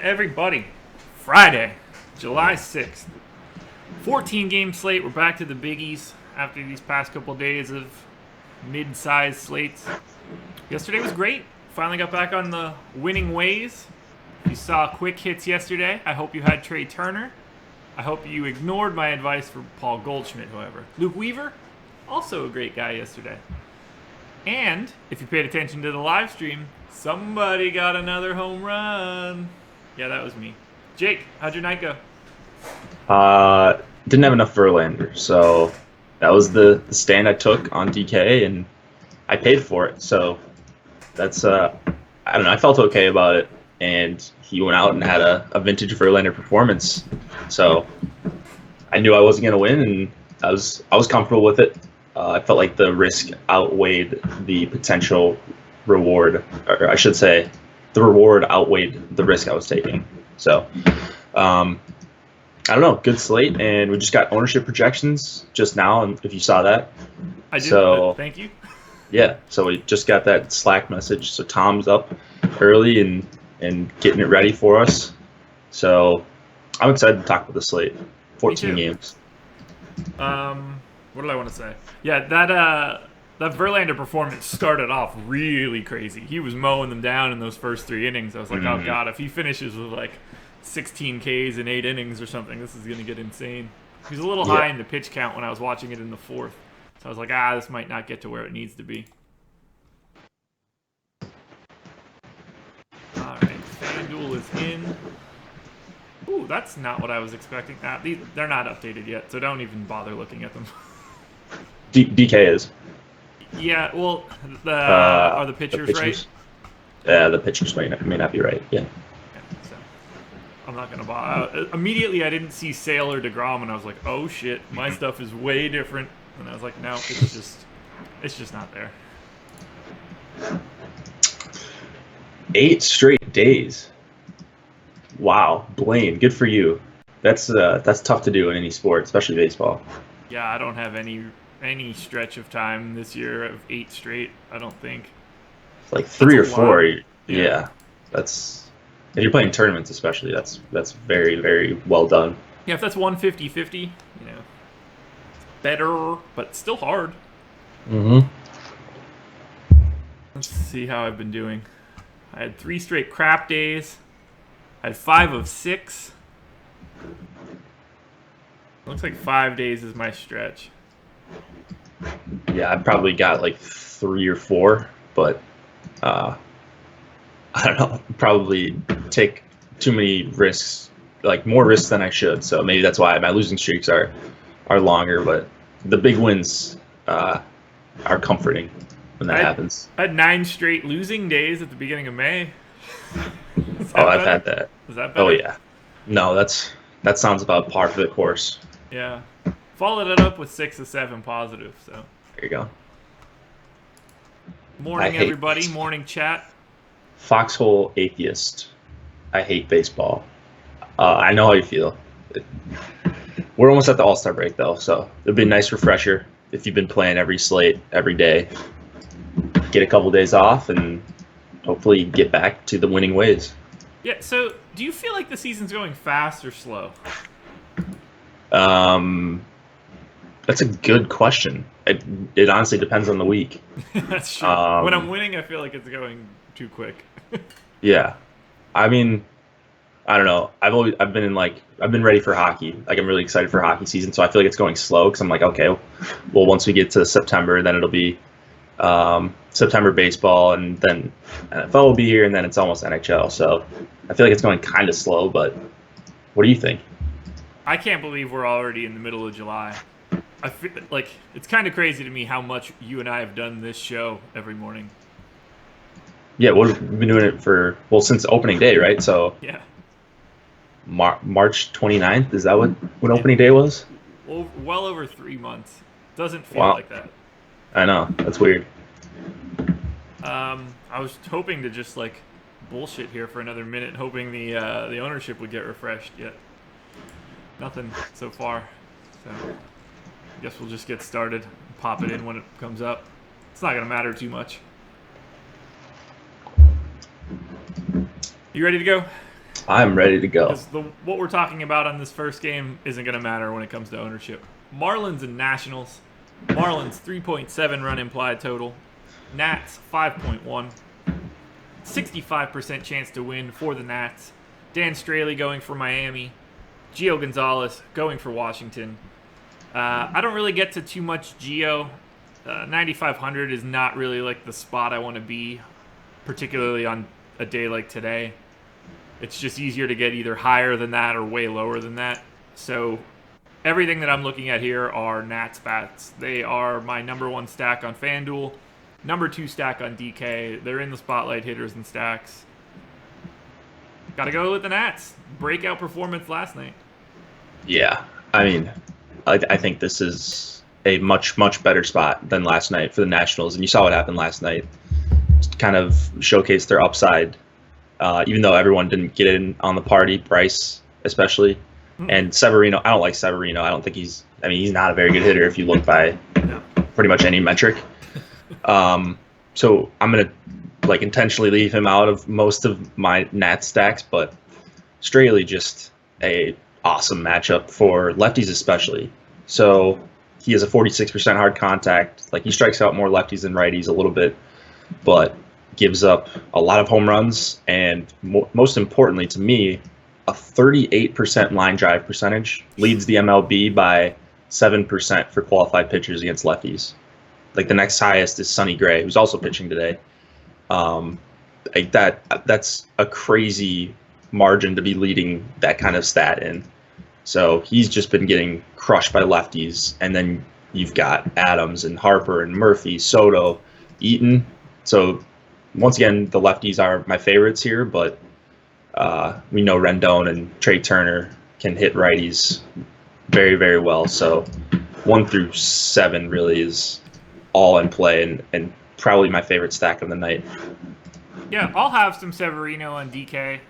everybody. Friday, July 6th. 14-game slate. We're back to the biggies after these past couple days of mid-sized slates. Yesterday was great. Finally got back on the winning ways. If you saw quick hits yesterday, I hope you had Trey Turner. I hope you ignored my advice for Paul Goldschmidt, however. Luke Weaver, also a great guy yesterday. And if you paid attention to the live stream, somebody got another home run. Yeah, that was me. Jake, how'd your night go? Didn't have enough Verlander, so that was the stand I took on DK, and I paid for it. So that's I don't know. I felt okay about it, and he went out and had a vintage Verlander performance. So I knew I wasn't gonna win, and I was comfortable with it. I felt like the risk outweighed the potential reward, or I should say, the reward outweighed the risk I was taking. So, I don't know, good slate, and we just got ownership projections just now, and if you saw that. I did, so, thank you. Yeah, so we just got that Slack message, so Tom's up early and getting it ready for us. So, I'm excited to talk about the slate. 14 games. What did I want to say? Yeah, that Verlander performance started off really crazy. He was mowing them down in those first 3 innings. I was like, oh god, if he finishes with like 16 Ks in 8 innings or something, this is going to get insane. He was a little high in the pitch count when I was watching it in the 4th. So I was like, this might not get to where it needs to be. All right, FanDuel is in. Ooh, that's not what I was expecting. They're not updated yet, so don't even bother looking at them. DK is. Yeah, well, are the pitchers right? Yeah, the pitchers may not be right. Yeah. So I'm not gonna bother. Immediately, I didn't see Sale or DeGrom, and I was like, "Oh shit, my stuff is way different." And I was like, "No, it's just not there." 8 straight days. Wow, Blaine, good for you. That's tough to do in any sport, especially baseball. Yeah, I don't have any stretch of time this year of 8 straight. I don't think. It's like 3 or 4. Yeah. That's if you're playing tournaments, especially. That's very, very well done. Yeah, if that's 150-50, it's better, but still hard. Let's see how I've been doing. I had 3 straight crap days. I had 5 of 6. Looks like 5 days is my stretch. Yeah, I probably got like 3 or 4, but I don't know. Probably take too many risks, like more risks than I should. So maybe that's why my losing streaks are longer. But the big wins are comforting when that happens. I had 9 straight losing days at the beginning of May. I've had that. Is that better? Oh yeah. No, that sounds about par for the course. Yeah. Followed it up with 6 of 7 positive. So there you go. Morning, everybody. Morning, chat. Foxhole atheist. I hate baseball. I know how you feel. We're almost at the All-Star break, though, so it'll be a nice refresher if you've been playing every slate every day. Get a couple days off and hopefully get back to the winning ways. Yeah, so do you feel like the season's going fast or slow? That's a good question. It honestly depends on the week. That's true. When I'm winning, I feel like it's going too quick. Yeah. I mean, I don't know. I've been ready for hockey. Like, I'm really excited for hockey season, so I feel like it's going slow because I'm like, okay, well, once we get to September, then it'll be September baseball, and then NFL will be here, and then it's almost NHL. So I feel like it's going kind of slow, but what do you think? I can't believe we're already in the middle of July. I feel like it's kind of crazy to me how much you and I have done this show every morning. Yeah, we've been doing it since opening day, right? So yeah, March 29th, is that when opening day was? Well over 3 months. Doesn't feel like that. I know, that's weird. I was hoping to just like bullshit here for another minute, hoping the ownership would get refreshed. Yet nothing so far. So I guess we'll just get started. Pop it in when it comes up. It's not gonna matter too much. You ready to go? I'm ready to go. Because what we're talking about on this first game isn't going to matter when it comes to ownership. Marlins and Nationals. Marlins 3.7 run implied total. Nats 5.1. 65% chance to win for the Nats. Dan Straley going for Miami. Gio Gonzalez going for Washington. I don't really get to too much Gio. 9,500 is not really like the spot I want to be, particularly on a day like today. It's just easier to get either higher than that or way lower than that. So everything that I'm looking at here are Nats bats. They are my number 1 stack on FanDuel, number 2 stack on DK. They're in the spotlight hitters and stacks. Got to go with the Nats. Breakout performance last night. Yeah, I mean, I think this is a much, much better spot than last night for the Nationals. And you saw what happened last night. Just kind of showcased their upside, even though everyone didn't get in on the party, Bryce especially. And Severino, I don't like Severino. I don't think he's not a very good hitter if you look by pretty much any metric. So I'm going to intentionally leave him out of most of my Nats stacks, but Straley just a awesome matchup for lefties especially. So he has a 46% hard contact. He strikes out more lefties than righties a little bit, but gives up a lot of home runs, and most importantly to me, a 38% line drive percentage, leads the MLB by 7% for qualified pitchers against lefties. The next highest is Sonny Gray, who's also pitching today. That's a crazy margin to be leading that kind of stat in. So he's just been getting crushed by lefties, and then you've got Adams and Harper and Murphy, Soto, Eaton. So once again, the lefties are my favorites here, but we know Rendon and Trey Turner can hit righties very, very well. So 1 through 7 really is all in play, and probably my favorite stack of the night. Yeah, I'll have some Severino on DK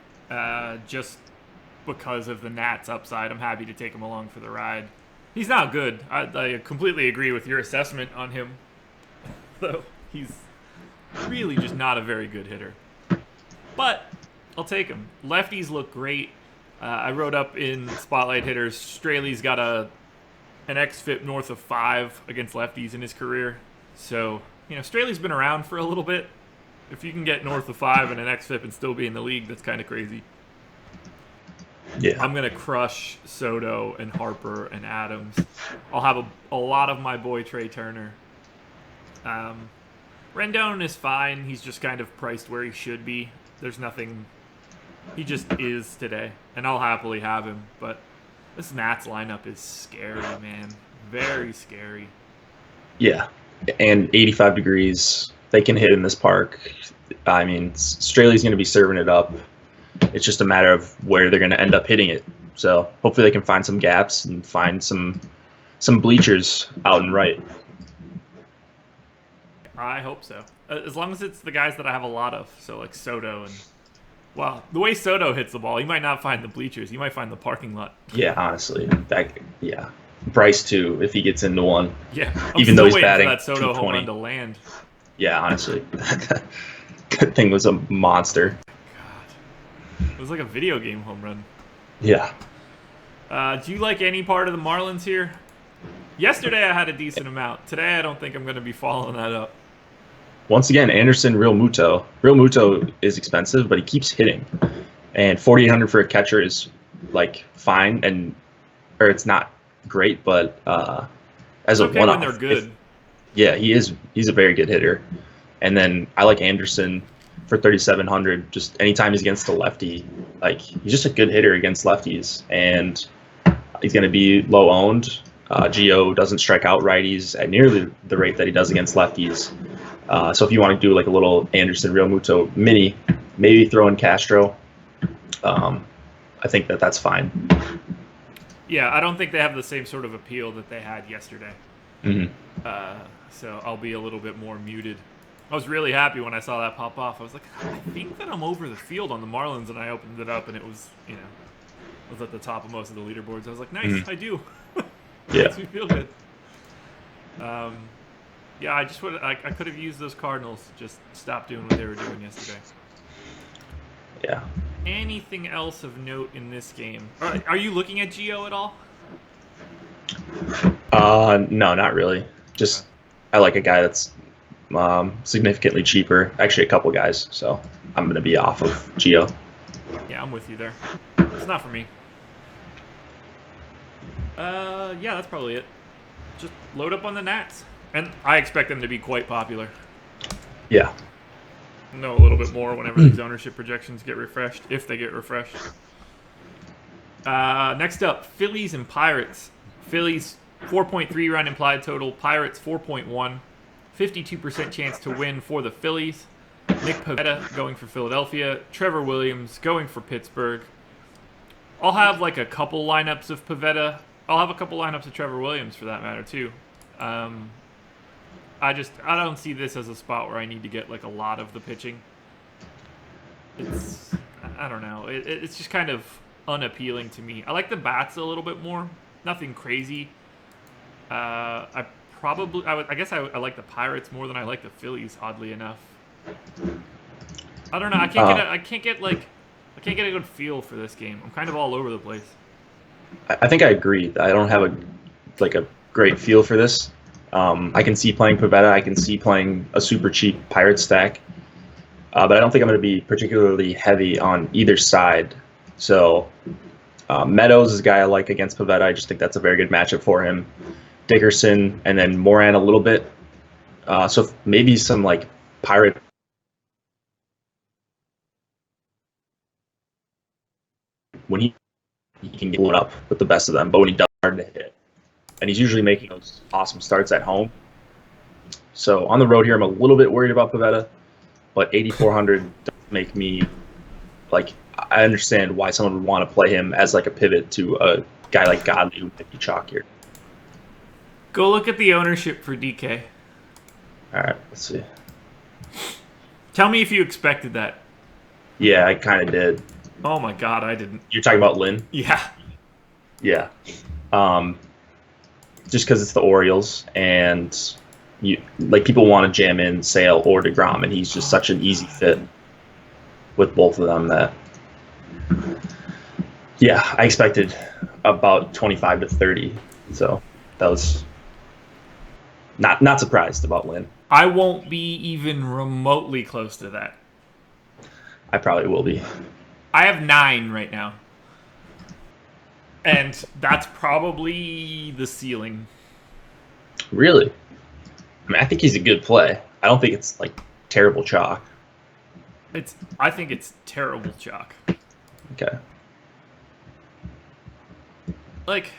just because of the Nats upside. I'm happy to take him along for the ride. He's not good. I completely agree with your assessment on him, though he's really just not a very good hitter. But I'll take him. Lefties look great. I wrote up in Spotlight Hitters, Straley's got an xFIP north of 5 against lefties in his career. So, Straley's been around for a little bit. If you can get north of 5 and an xFIP and still be in the league, that's kind of crazy. Yeah. I'm going to crush Soto and Harper and Adams. I'll have a lot of my boy Trey Turner. Rendon is fine. He's just kind of priced where he should be. There's nothing. He just is today, and I'll happily have him. But this Nats lineup is scary, man. Very scary. Yeah, and 85 degrees. They can hit in this park. I mean, Straley's going to be serving it up. It's just a matter of where they're going to end up hitting it. So hopefully they can find some gaps and find some bleachers out and right. I hope so. As long as it's the guys that I have a lot of. So like Soto and... Wow, the way Soto hits the ball, he might not find the bleachers. He might find the parking lot. Yeah, honestly. Bryce, too, if he gets into one. Yeah, even though he's batting for that Soto home run to land. Yeah, honestly. That thing was a monster. God. It was like a video game home run. Yeah. Do you like any part of the Marlins here? Yesterday I had a decent amount. Today I don't think I'm going to be following that up. Once again, Anderson, Real Muto. Real Muto is expensive, but he keeps hitting. And 4,800 for a catcher is fine, or it's not great, but as it's a okay one-off, when they're good. He's a very good hitter. And then I like Anderson for 3,700. Just anytime he's against a lefty, he's just a good hitter against lefties, and he's going to be low owned. Gio doesn't strike out righties at nearly the rate that he does against lefties. So if you want to do a little Anderson Real Muto mini, maybe throw in Castro. I think that's fine. Yeah, I don't think they have the same sort of appeal that they had yesterday. Mm-hmm. So I'll be a little bit more muted. I was really happy when I saw that pop off. I was like, I think that I'm over the field on the Marlins, and I opened it up, and it was, was at the top of most of the leaderboards. I was like, nice, I do. Yeah. Makes me feel good. Yeah, I could have used those Cardinals to just stop doing what they were doing yesterday. Yeah. Anything else of note in this game? Are you looking at Gio at all? No, not really. Just I like a guy that's significantly cheaper. Actually, a couple guys. So I'm gonna be off of Gio. Yeah, I'm with you there. It's not for me. Yeah, that's probably it. Just load up on the Nats. And I expect them to be quite popular. Yeah. Know a little bit more whenever these ownership projections get refreshed, if they get refreshed. Next up, Phillies and Pirates. Phillies, 4.3 run implied total. Pirates, 4.1. 52% chance to win for the Phillies. Nick Pivetta going for Philadelphia. Trevor Williams going for Pittsburgh. I'll have like a couple lineups of Pivetta. I'll have a couple lineups of Trevor Williams for that matter too. I don't see this as a spot where I need to get like a lot of the pitching. I don't know. It's just kind of unappealing to me. I like the bats a little bit more. Nothing crazy. I guess I like the Pirates more than I like the Phillies. Oddly enough. I don't know. I can't get a good feel for this game. I'm kind of all over the place. I think I agree. I don't have a great feel for this. I can see playing Pivetta. I can see playing a super cheap Pirate stack. But I don't think I'm going to be particularly heavy on either side. So Meadows is a guy I like against Pivetta. I just think that's a very good matchup for him. Dickerson and then Moran a little bit. So maybe some like Pirate. When he can get blown up with the best of them, but when he does, hard to hit. And he's usually making those awesome starts at home. So on the road here, I'm a little bit worried about Pivetta, but 8,400 does make me like I understand why someone would want to play him as like a pivot to a guy like Godley who might be chalkier. Go look at the ownership for DK. All right, let's see. Tell me if you expected that. Yeah, I kind of did. Oh my God, I didn't. You're talking about Lynn? Yeah. Yeah. Just because it's the Orioles and people want to jam in Sale or DeGrom, and he's just such an easy fit with both of them that, yeah, I expected about 25 to 30. So that was not surprised about Lynn. I won't be even remotely close to that. I probably will be. I have 9 right now. And that's probably the ceiling. Really? I mean, I think he's a good play. I don't think it's like terrible chalk. I think it's terrible chalk. Okay. Like,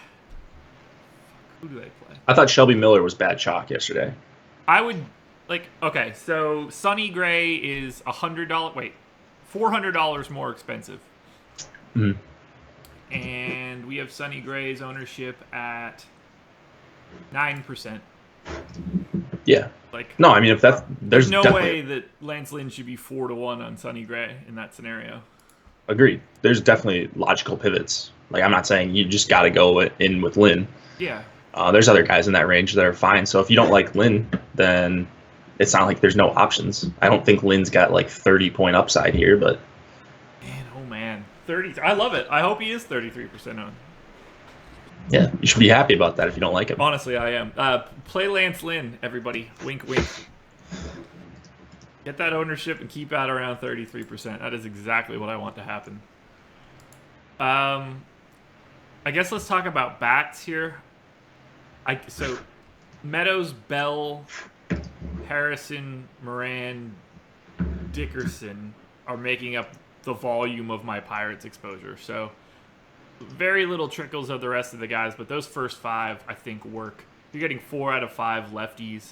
who do they play? I thought Shelby Miller was bad chalk yesterday. I would okay, so Sonny Gray is $400 more expensive. Mm-hmm. And we have Sonny Gray's ownership at 9%. Yeah. Like, no, I mean, if there's no way that Lance Lynn should be 4-1 on Sonny Gray in that scenario. Agreed. There's definitely logical pivots. Like, I'm not saying you just got to go in with Lynn. Yeah. There's other guys in that range that are fine. So if you don't like Lynn, then it's not like there's no options. I don't think Lynn's got like 30-point upside here, but. Man, 30. I love it. I hope he is 33% on. Yeah, you should be happy about that if you don't like him. Honestly, I am. Play Lance Lynn, everybody. Wink, wink. Get that ownership and keep at around 33%. That is exactly what I want to happen. I guess let's talk about bats here. So Meadows, Bell, Harrison, Moran, Dickerson are making up the volume of my Pirates exposure. So very little trickles of the rest of the guys, but those first 5 I think work. You're getting 4 out of 5 lefties.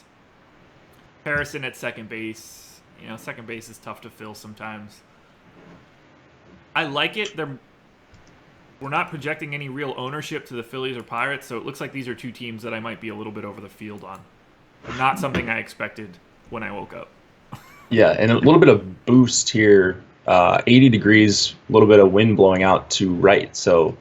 Harrison at second base. Second base is tough to fill sometimes. I like it. We're not projecting any real ownership to the Phillies or Pirates, so it looks like these are 2 teams that I might be a little bit over the field on. Not something I expected when I woke up. Yeah, and a little bit of boost here. 80 degrees, a little bit of wind blowing out to right, so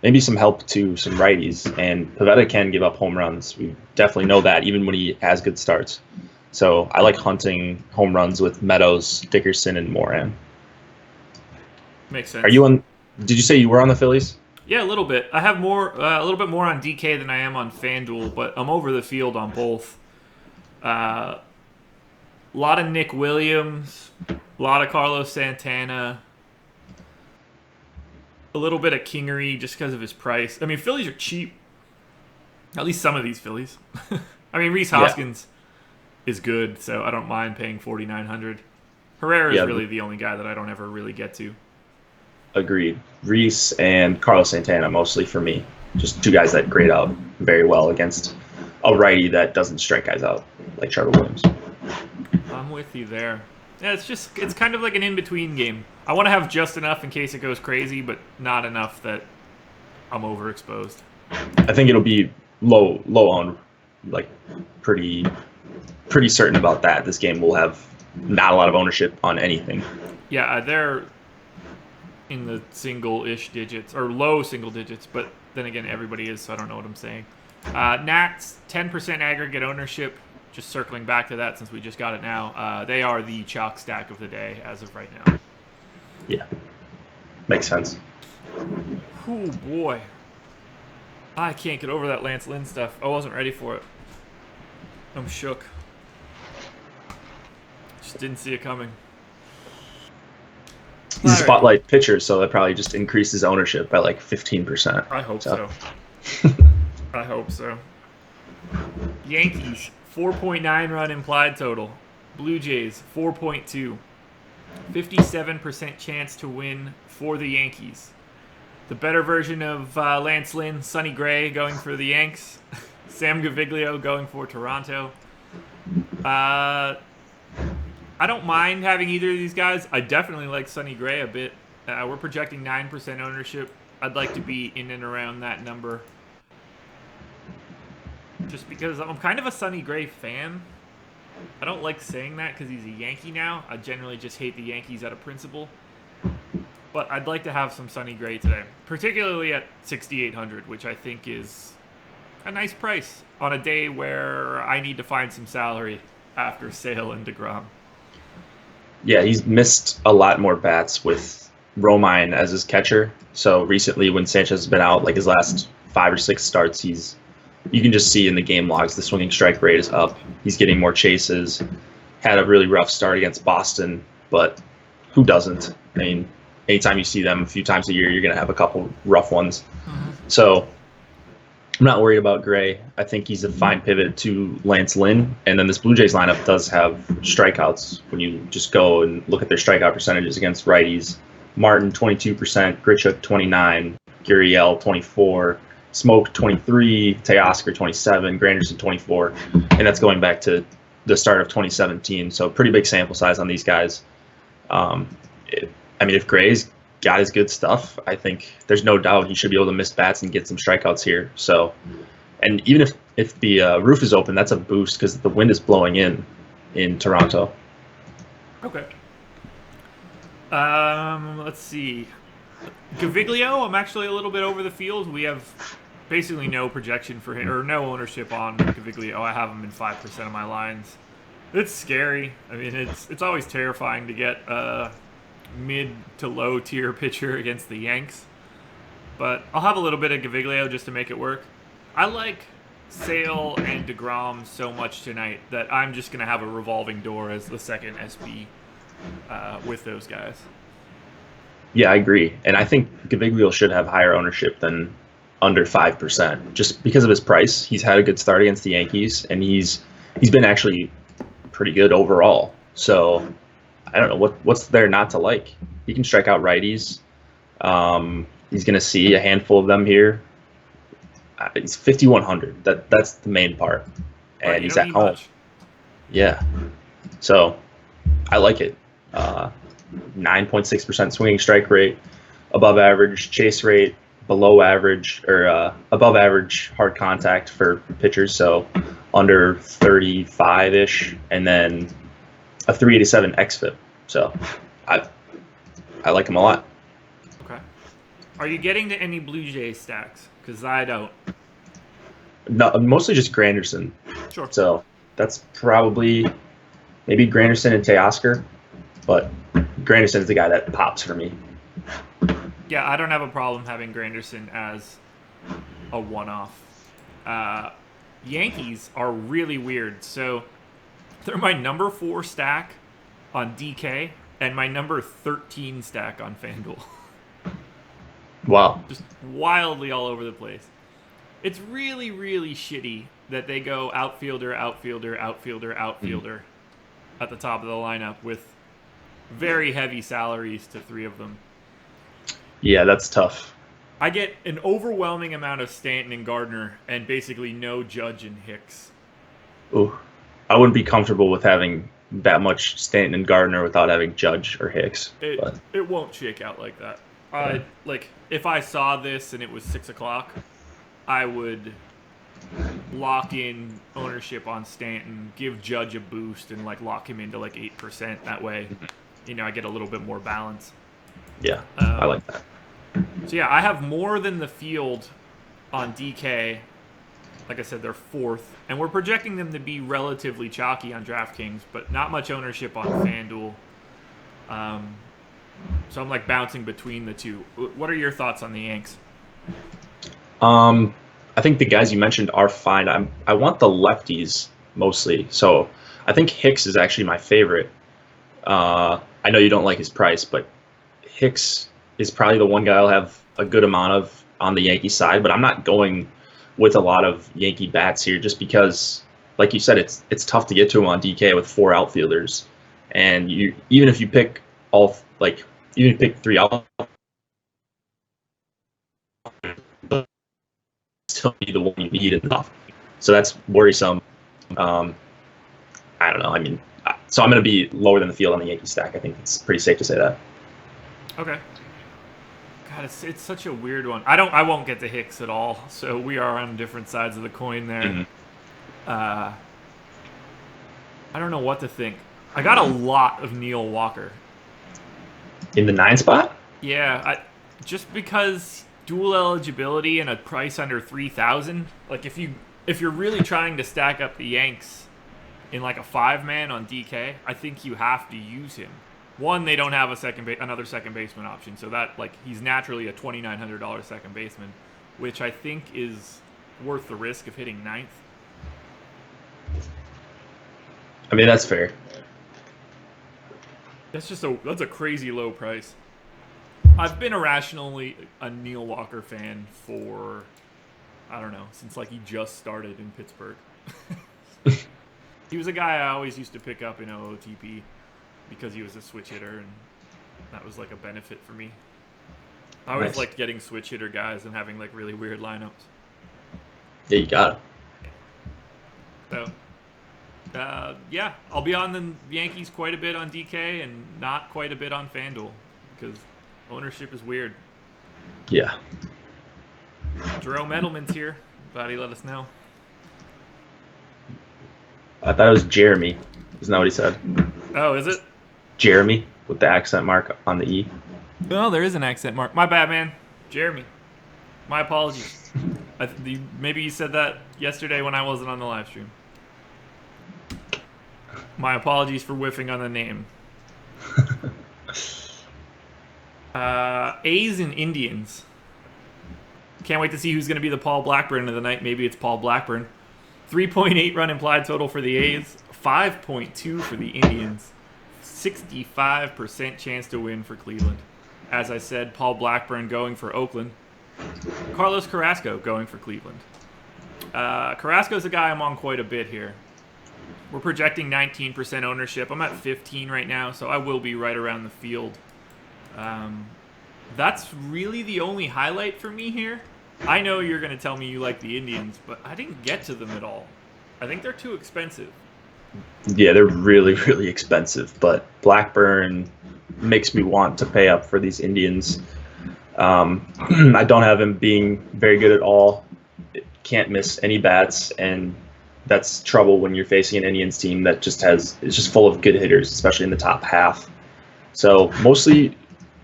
maybe some help to some righties. And Pivetta can give up home runs. We definitely know that, even when he has good starts. So I like hunting home runs with Meadows, Dickerson, and Moran. Makes sense. Are you on? Did you say you were on the Phillies? Yeah, a little bit. I have more, a little bit more on DK than I am on FanDuel, but I'm over the field on both. A lot of Nick Williams, a lot of Carlos Santana, a little bit of Kingery just because of his price. I mean, Phillies are cheap. At least some of these Phillies. I mean, Rhys Hoskins is good, so I don't mind paying $4,900. Herrera is really the only guy that I don't ever really get to. Agreed. Reese and Carlos Santana mostly for me. Just two guys that grade out very well against a righty that doesn't strike guys out like Trevor Williams. I'm with you there. Yeah, it's kind of like an in-between game. I want to have just enough in case it goes crazy, but not enough that I'm overexposed. I think it'll be low on, like pretty certain about that. This game will have not a lot of ownership on anything. Yeah, they're in the single-ish digits, or low single digits, but then again, everybody is, so I don't know what I'm saying. Nats, 10% aggregate ownership. Just circling back to that since we just got it now. They are the chalk stack of the day as of right now. Yeah, makes sense. Oh, boy. I can't get over that Lance Lynn stuff. I wasn't ready for it. I'm shook. Just didn't see it coming. He's a spotlight pitcher, so that probably just increases ownership by like 15%. I hope so. I hope so. Yankees, 4.9 run implied total. Blue Jays, 4.2. 57% chance to win for the Yankees. The better version of Lance Lynn, Sonny Gray going for the Yanks. Sam Gaviglio going for Toronto. I don't mind having either of these guys. I definitely like Sonny Gray a bit. We're projecting 9% ownership. I'd like to be in and around that number. Just because I'm kind of a Sonny Gray fan. I don't like saying that because he's a Yankee now. I generally just hate the Yankees out of principle. But I'd like to have some Sonny Gray today, particularly at 6,800, which I think is a nice price on a day where I need to find some salary after Sale and DeGrom. Yeah, he's missed a lot more bats with Romine as his catcher. So recently when Sanchez has been out, like his last 5 or 6 starts, you can just see in the game logs the swinging strike rate is up. He's getting more chases. Had a really rough start against Boston, but who doesn't? I mean, anytime you see them a few times a year, you're going to have a couple rough ones. Mm-hmm. So I'm not worried about Gray. I think he's a fine pivot to Lance Lynn. And then this Blue Jays lineup does have strikeouts when you just go and look at their strikeout percentages against righties. Martin, 22%, Grichuk, 29%, Gurriel, 24%, Smoke, 23%, Teoscar, 27%, Granderson, 24%. And that's going back to the start of 2017. So pretty big sample size on these guys. If Gray's got his good stuff, I think there's no doubt he should be able to miss bats and get some strikeouts here. So, and even if the roof is open, that's a boost because the wind is blowing in Toronto. Okay. Let's see. Gaviglio, I'm actually a little bit over the field. We have basically no projection for him, or no ownership on Gaviglio. I have him in 5% of my lines. It's scary. I mean, it's always terrifying to get mid to low tier pitcher against the Yanks, but I'll have a little bit of Gaviglio just to make it work. I like Sale and DeGrom so much tonight that I'm just going to have a revolving door as the second SB with those guys. Yeah, I agree. And I think Gaviglio should have higher ownership than under 5%, just because of his price. He's had a good start against the Yankees, and he's been actually pretty good overall. So I don't know what's there not to like. He can strike out righties. He's going to see a handful of them here. He's 5,100. That's the main part, and right, he's at home. Much. Yeah, so I like it. 9.6% swinging strike rate, above average chase rate, below average or above average hard contact for pitchers. So under 35-ish, and then a 387 xFIP. So I like him a lot. Okay. Are you getting to any Blue Jays stacks? Because I don't. No, mostly just Granderson. Sure. So that's probably maybe Granderson and Teoscar, but Granderson is the guy that pops for me. Yeah, I don't have a problem having Granderson as a one-off. Yankees are really weird. So they're my number 4 stack on DK and my number 13 stack on FanDuel. Wow. Just wildly all over the place. It's really, really shitty that they go outfielder, outfielder, outfielder, outfielder at the top of the lineup with very heavy salaries to 3 of them. Yeah, that's tough. I get an overwhelming amount of Stanton and Gardner and basically no Judge and Hicks. Ooh, I wouldn't be comfortable with having that much Stanton and Gardner without having Judge or Hicks. It won't shake out like that. Like, if I saw this and it was 6 o'clock, I would lock in ownership on Stanton, give Judge a boost, and like lock him into like 8%. That way, I get a little bit more balance. Yeah, I like that. So yeah, I have more than the field on DK. Like I said, they're 4th, and we're projecting them to be relatively chalky on DraftKings, but not much ownership on FanDuel. So I'm like bouncing between the two. What are your thoughts on the Yanks? I think the guys you mentioned are fine. I want the lefties mostly, so I think Hicks is actually my favorite. I know you don't like his price, but Hicks is probably the one guy I'll have a good amount of on the Yankee side, but I'm not going with a lot of Yankee bats here just because, like you said, it's tough to get to him on DK with 4 outfielders, and even if you pick 3 out, still be the one you need enough. So that's worrisome. I don't know. I mean, so I'm going to be lower than the field on the Yankee stack. I think it's pretty safe to say that. Okay. God, it's such a weird one. I won't get to Hicks at all. So we are on different sides of the coin there. Mm-hmm. I don't know what to think. I got a lot of Neil Walker. In the 9 spot? Yeah, just because dual eligibility and a price under 3,000. Like if you're really trying to stack up the Yanks in like a 5-man on DK, I think you have to use him. One, they don't have another second baseman option, so that he's naturally a $2,900 second baseman, which I think is worth the risk of hitting 9th. I mean, that's fair. That's a crazy low price. I've been irrationally a Neil Walker fan for, I don't know, since he just started in Pittsburgh. He was a guy I always used to pick up in OOTP because he was a switch hitter, and that was a benefit for me. I always liked getting switch hitter guys and having really weird lineups. Yeah, you got it. So, yeah, I'll be on the Yankees quite a bit on DK and not quite a bit on FanDuel because ownership is weird. Yeah. Jerome Edelman's here. Glad he let us know. I thought it was Jeremy. Isn't that what he said? Oh, is it? Jeremy with the accent mark on the E. No, there is an accent mark. My bad, man. Jeremy. My apologies. Maybe you said that yesterday when I wasn't on the live stream. My apologies for whiffing on the name. A's and Indians. Can't wait to see who's going to be the Paul Blackburn of the night. Maybe it's Paul Blackburn. 3.8 run implied total for the A's. 5.2 for the Indians. 65% chance to win for Cleveland. As I said, Paul Blackburn going for Oakland. Carlos Carrasco going for Cleveland. Carrasco's a guy I'm on quite a bit here. We're projecting 19% ownership. I'm at 15 right now, so I will be right around the field. That's really the only highlight for me here. I know you're going to tell me you like the Indians, but I didn't get to them at all. I think they're too expensive. Yeah, they're really, really expensive, but Blackburn makes me want to pay up for these Indians. I don't have him being very good at all. Can't miss any bats, and that's trouble when you're facing an Indians team that is just full of good hitters, especially in the top half. So mostly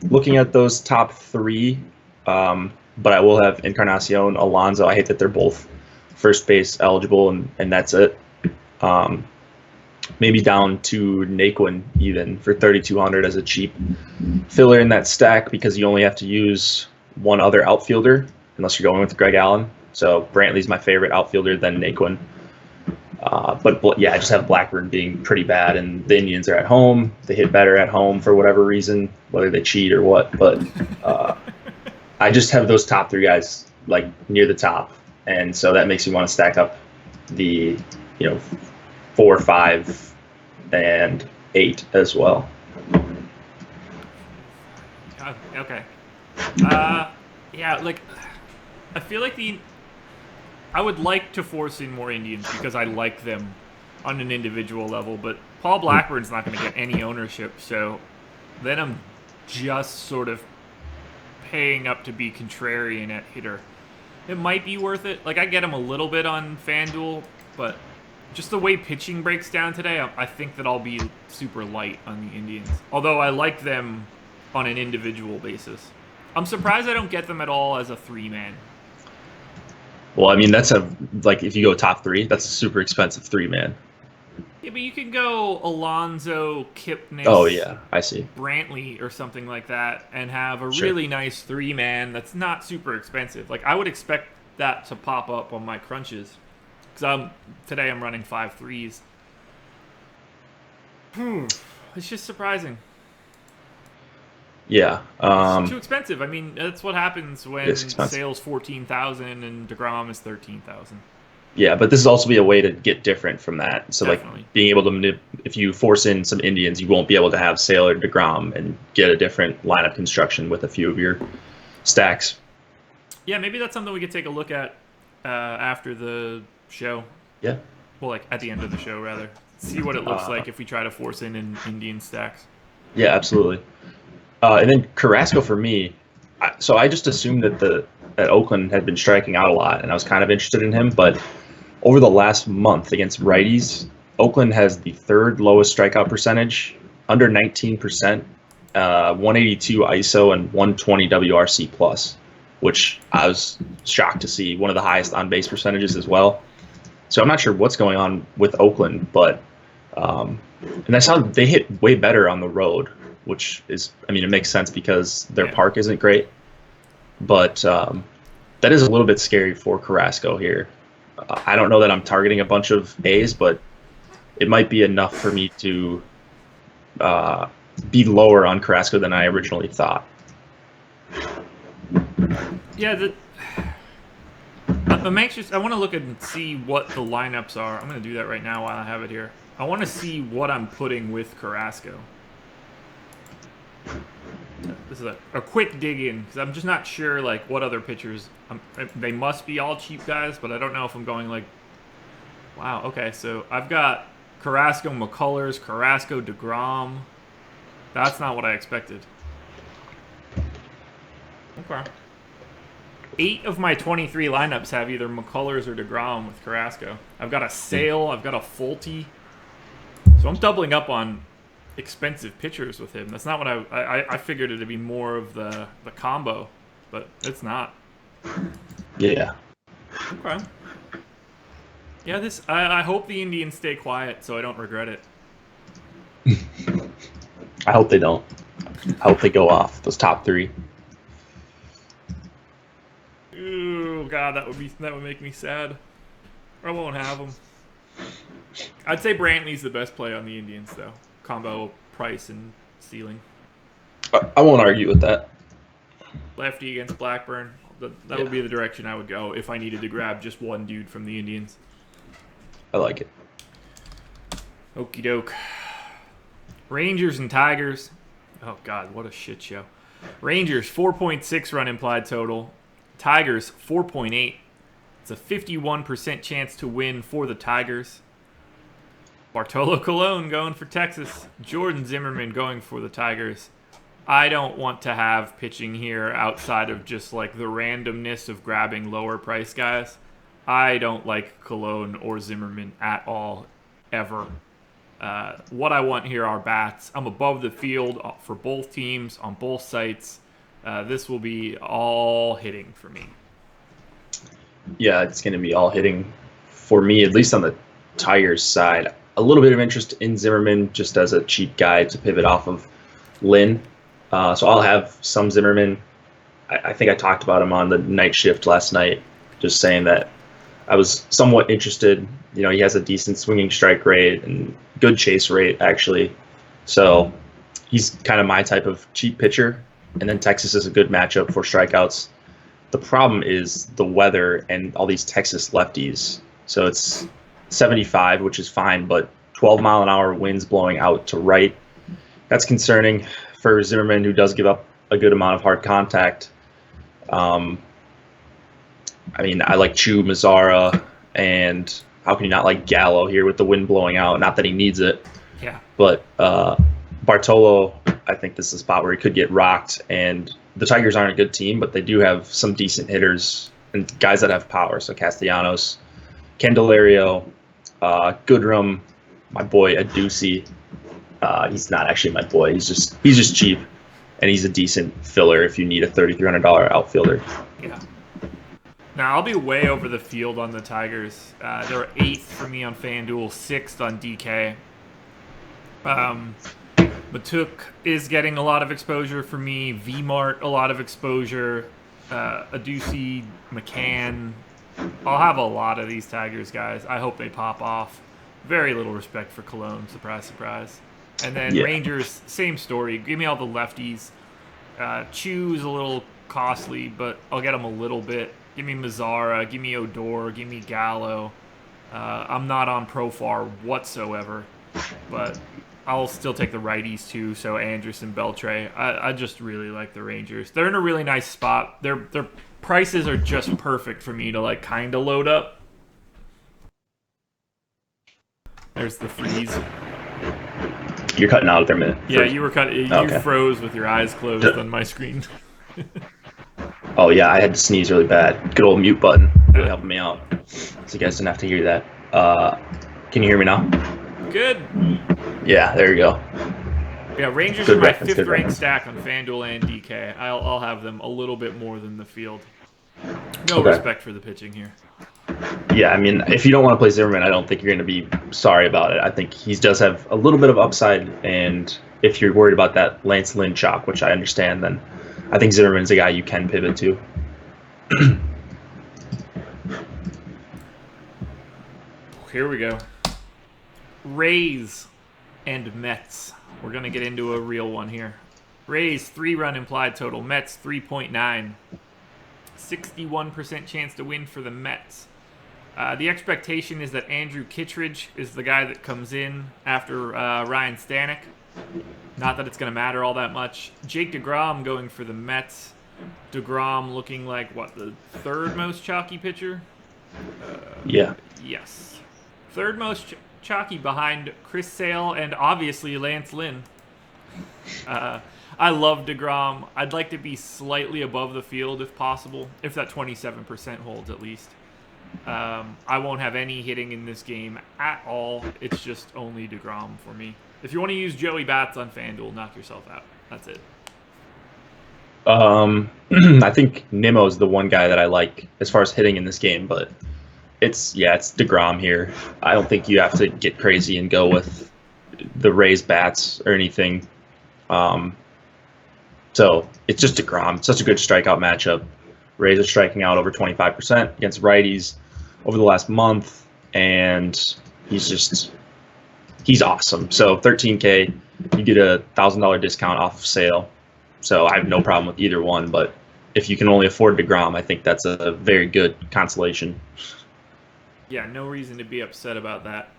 looking at those top 3, but I will have Encarnacion, Alonso. I hate that they're both first base eligible, and that's it. maybe down to Naquin even for 3,200 as a cheap filler in that stack because you only have to use one other outfielder unless you're going with Greg Allen. So Brantley's my favorite outfielder, then Naquin. But yeah, I just have Blackburn being pretty bad, and the Indians are at home. They hit better at home for whatever reason, whether they cheat or what. But I just have those top three guys like near the top, and so that makes me want to stack up the 4, 5, and 8 as well. Okay. Yeah, like I feel like I would like to force in more Indians because I like them on an individual level, but Paul Blackburn's not going to get any ownership, so then I'm just sort of paying up to be contrarian at hitter. It might be worth it. Like, I get him a little bit on FanDuel, but just the way pitching breaks down today, I think that I'll be super light on the Indians. Although I like them on an individual basis. I'm surprised I don't get them at all as a 3-man. Well, I mean, if you go top 3, that's a super expensive 3-man. Yeah, but you can go Alonso, Kipnis, oh yeah, I see, Brantley or something like that, and have a really nice 3-man that's not super expensive. Like, I would expect that to pop up on my crunches because today I'm running 5 3s. It's just surprising. Yeah, it's too expensive. I mean, that's what happens when Sale's 14,000 and DeGrom is 13,000. Yeah, but this is also be a way to get different from that. So, Definitely. like, being able to if you force in some Indians, you won't be able to have Sale or DeGrom and get a different lineup construction with a few of your stacks. Yeah, maybe that's something we could take a look at after the show. Yeah. Well, like at the end of the show, rather. See what it looks like if we try to force in Indian stacks. Yeah, absolutely. And then Carrasco for me. So I just assumed that Oakland had been striking out a lot, and I was kind of interested in him. But over the last month against righties, Oakland has the 3rd lowest strikeout percentage, under 19%, 182 ISO and 120 WRC plus, which I was shocked to see. One of the highest on base percentages as well. So I'm not sure what's going on with Oakland, but and I saw they hit way better on the road, which is, I mean, it makes sense because their park isn't great. But that is a little bit scary for Carrasco here. I don't know that I'm targeting a bunch of A's, but it might be enough for me to be lower on Carrasco than I originally thought. Yeah, I'm anxious. I want to look and see what the lineups are. I'm going to do that right now while I have it here. I want to see what I'm putting with Carrasco. This is a quick dig in because I'm just not sure like what other pitchers. They must be all cheap guys, but I don't know if I'm going like. Wow. Okay, so I've got Carrasco, McCullers, Carrasco, DeGrom. That's not what I expected. Okay. 8 of my 23 lineups have either McCullers or DeGrom with Carrasco. I've got a Sale. I've got a Fulte. So I'm doubling up on expensive pitchers with him. That's not what I figured it to be more of the combo, but it's not. Yeah. Okay. Yeah, I hope the Indians stay quiet so I don't regret it. I hope they don't. I hope they go off those top 3. Ooh, God, that would make me sad. I won't have them. I'd say Brantley's the best play on the Indians though. Combo price and ceiling. I won't argue with that. Lefty against Blackburn. That would be the direction I would go if I needed to grab just one dude from the Indians. I like it. Okie doke. Rangers and Tigers. Oh, God, what a shit show. Rangers, 4.6 run implied total. Tigers, 4.8. It's a 51% chance to win for the Tigers. Bartolo Colon going for Texas. Jordan Zimmerman going for the Tigers. I don't want to have pitching here outside of just like the randomness of grabbing lower price guys. I don't like Colon or Zimmerman at all, ever. What I want here are bats. I'm above the field for both teams on both sites. This will be all hitting for me. Yeah, it's going to be all hitting for me, at least on the Tigers side. a little bit of interest in Zimmerman just as a cheap guy to pivot off of Lynn. So I'll have some Zimmerman. I think I talked about him on the night shift last night, just saying that I was somewhat interested. He has a decent swinging strike rate and good chase rate, actually. So he's kind of my type of cheap pitcher. And then Texas is a good matchup for strikeouts. The problem is the weather and all these Texas lefties. So it's 75, which is fine, but 12-mile-an-hour winds blowing out to right. That's concerning for Zimmerman, who does give up a good amount of hard contact. I like Chu, Mazzara, and how can you not like Gallo here with the wind blowing out? Not that he needs it. Yeah. But Bartolo, I think this is a spot where he could get rocked. And the Tigers aren't a good team, but they do have some decent hitters and guys that have power. So Castellanos, Candelario, Goodrum, my boy Adusi. He's not actually my boy. He's just cheap, and he's a decent filler if you need a $3,300 outfielder. Yeah. Now I'll be way over the field on the Tigers. They're 8th for me on FanDuel, 6th on DK. Matuk is getting a lot of exposure for me. V-Mart, a lot of exposure. Adusi, McCann. I'll have a lot of these Tigers guys. I hope they pop off. Very little respect for Cologne. Surprise, surprise. And then Rangers, same story. Give me all the lefties. Chu's a little costly, but I'll get him a little bit. Give me Mazzara. Give me Odor. Give me Gallo. I'm not on Profar whatsoever, but I'll still take the righties too. So Anderson, Beltre. I just really like the Rangers. They're in a really nice spot. Their prices are just perfect for me to kind of load up. There's the freeze. You're cutting out there a minute. Yeah, you were cutting. You Okay. froze with your eyes closed on my screen. Oh yeah, I had to sneeze really bad. Good old mute button, really helping me out. So you guys didn't have to hear that. Can you hear me now? Good. Yeah, there you go. Yeah, Rangers Good are my reference, good 5th ranked reference. stack on FanDuel and DK. I'll have them a little bit more than the field. No Okay. respect for the pitching here. Yeah, if you don't want to play Zimmerman, I don't think you're going to be sorry about it. I think he does have a little bit of upside, and if you're worried about that Lance Lynn chop, which I understand, then I think Zimmerman's a guy you can pivot to. Here we go. Rays and Mets. We're going to get into a real one here. Rays, 3-run implied total. Mets, 3.9. 61% chance to win for the Mets. The expectation is that Andrew Kittredge is the guy that comes in after Ryan Stanek. Not that it's going to matter all that much. Jake DeGrom going for the Mets. DeGrom looking like, the 3rd most chalky pitcher? Yeah. Yes. 3rd most chalky behind Chris Sale and obviously Lance Lynn. I love DeGrom. I'd like to be slightly above the field if possible, if that 27% holds at least. I won't have any hitting in this game at all. It's just only DeGrom for me. If you want to use Joey Bats on FanDuel, knock yourself out. That's it. I think Nimmo's the one guy that I like as far as hitting in this game, but it's DeGrom here. I don't think you have to get crazy and go with the Rays bats or anything. So it's just DeGrom. It's such a good strikeout matchup. Rays are striking out over 25% against righties over the last month, and he's awesome. So $13K, you get a $1,000 discount off of Sale. So I have no problem with either one, but if you can only afford DeGrom, I think that's a very good consolation. Yeah, no reason to be upset about that.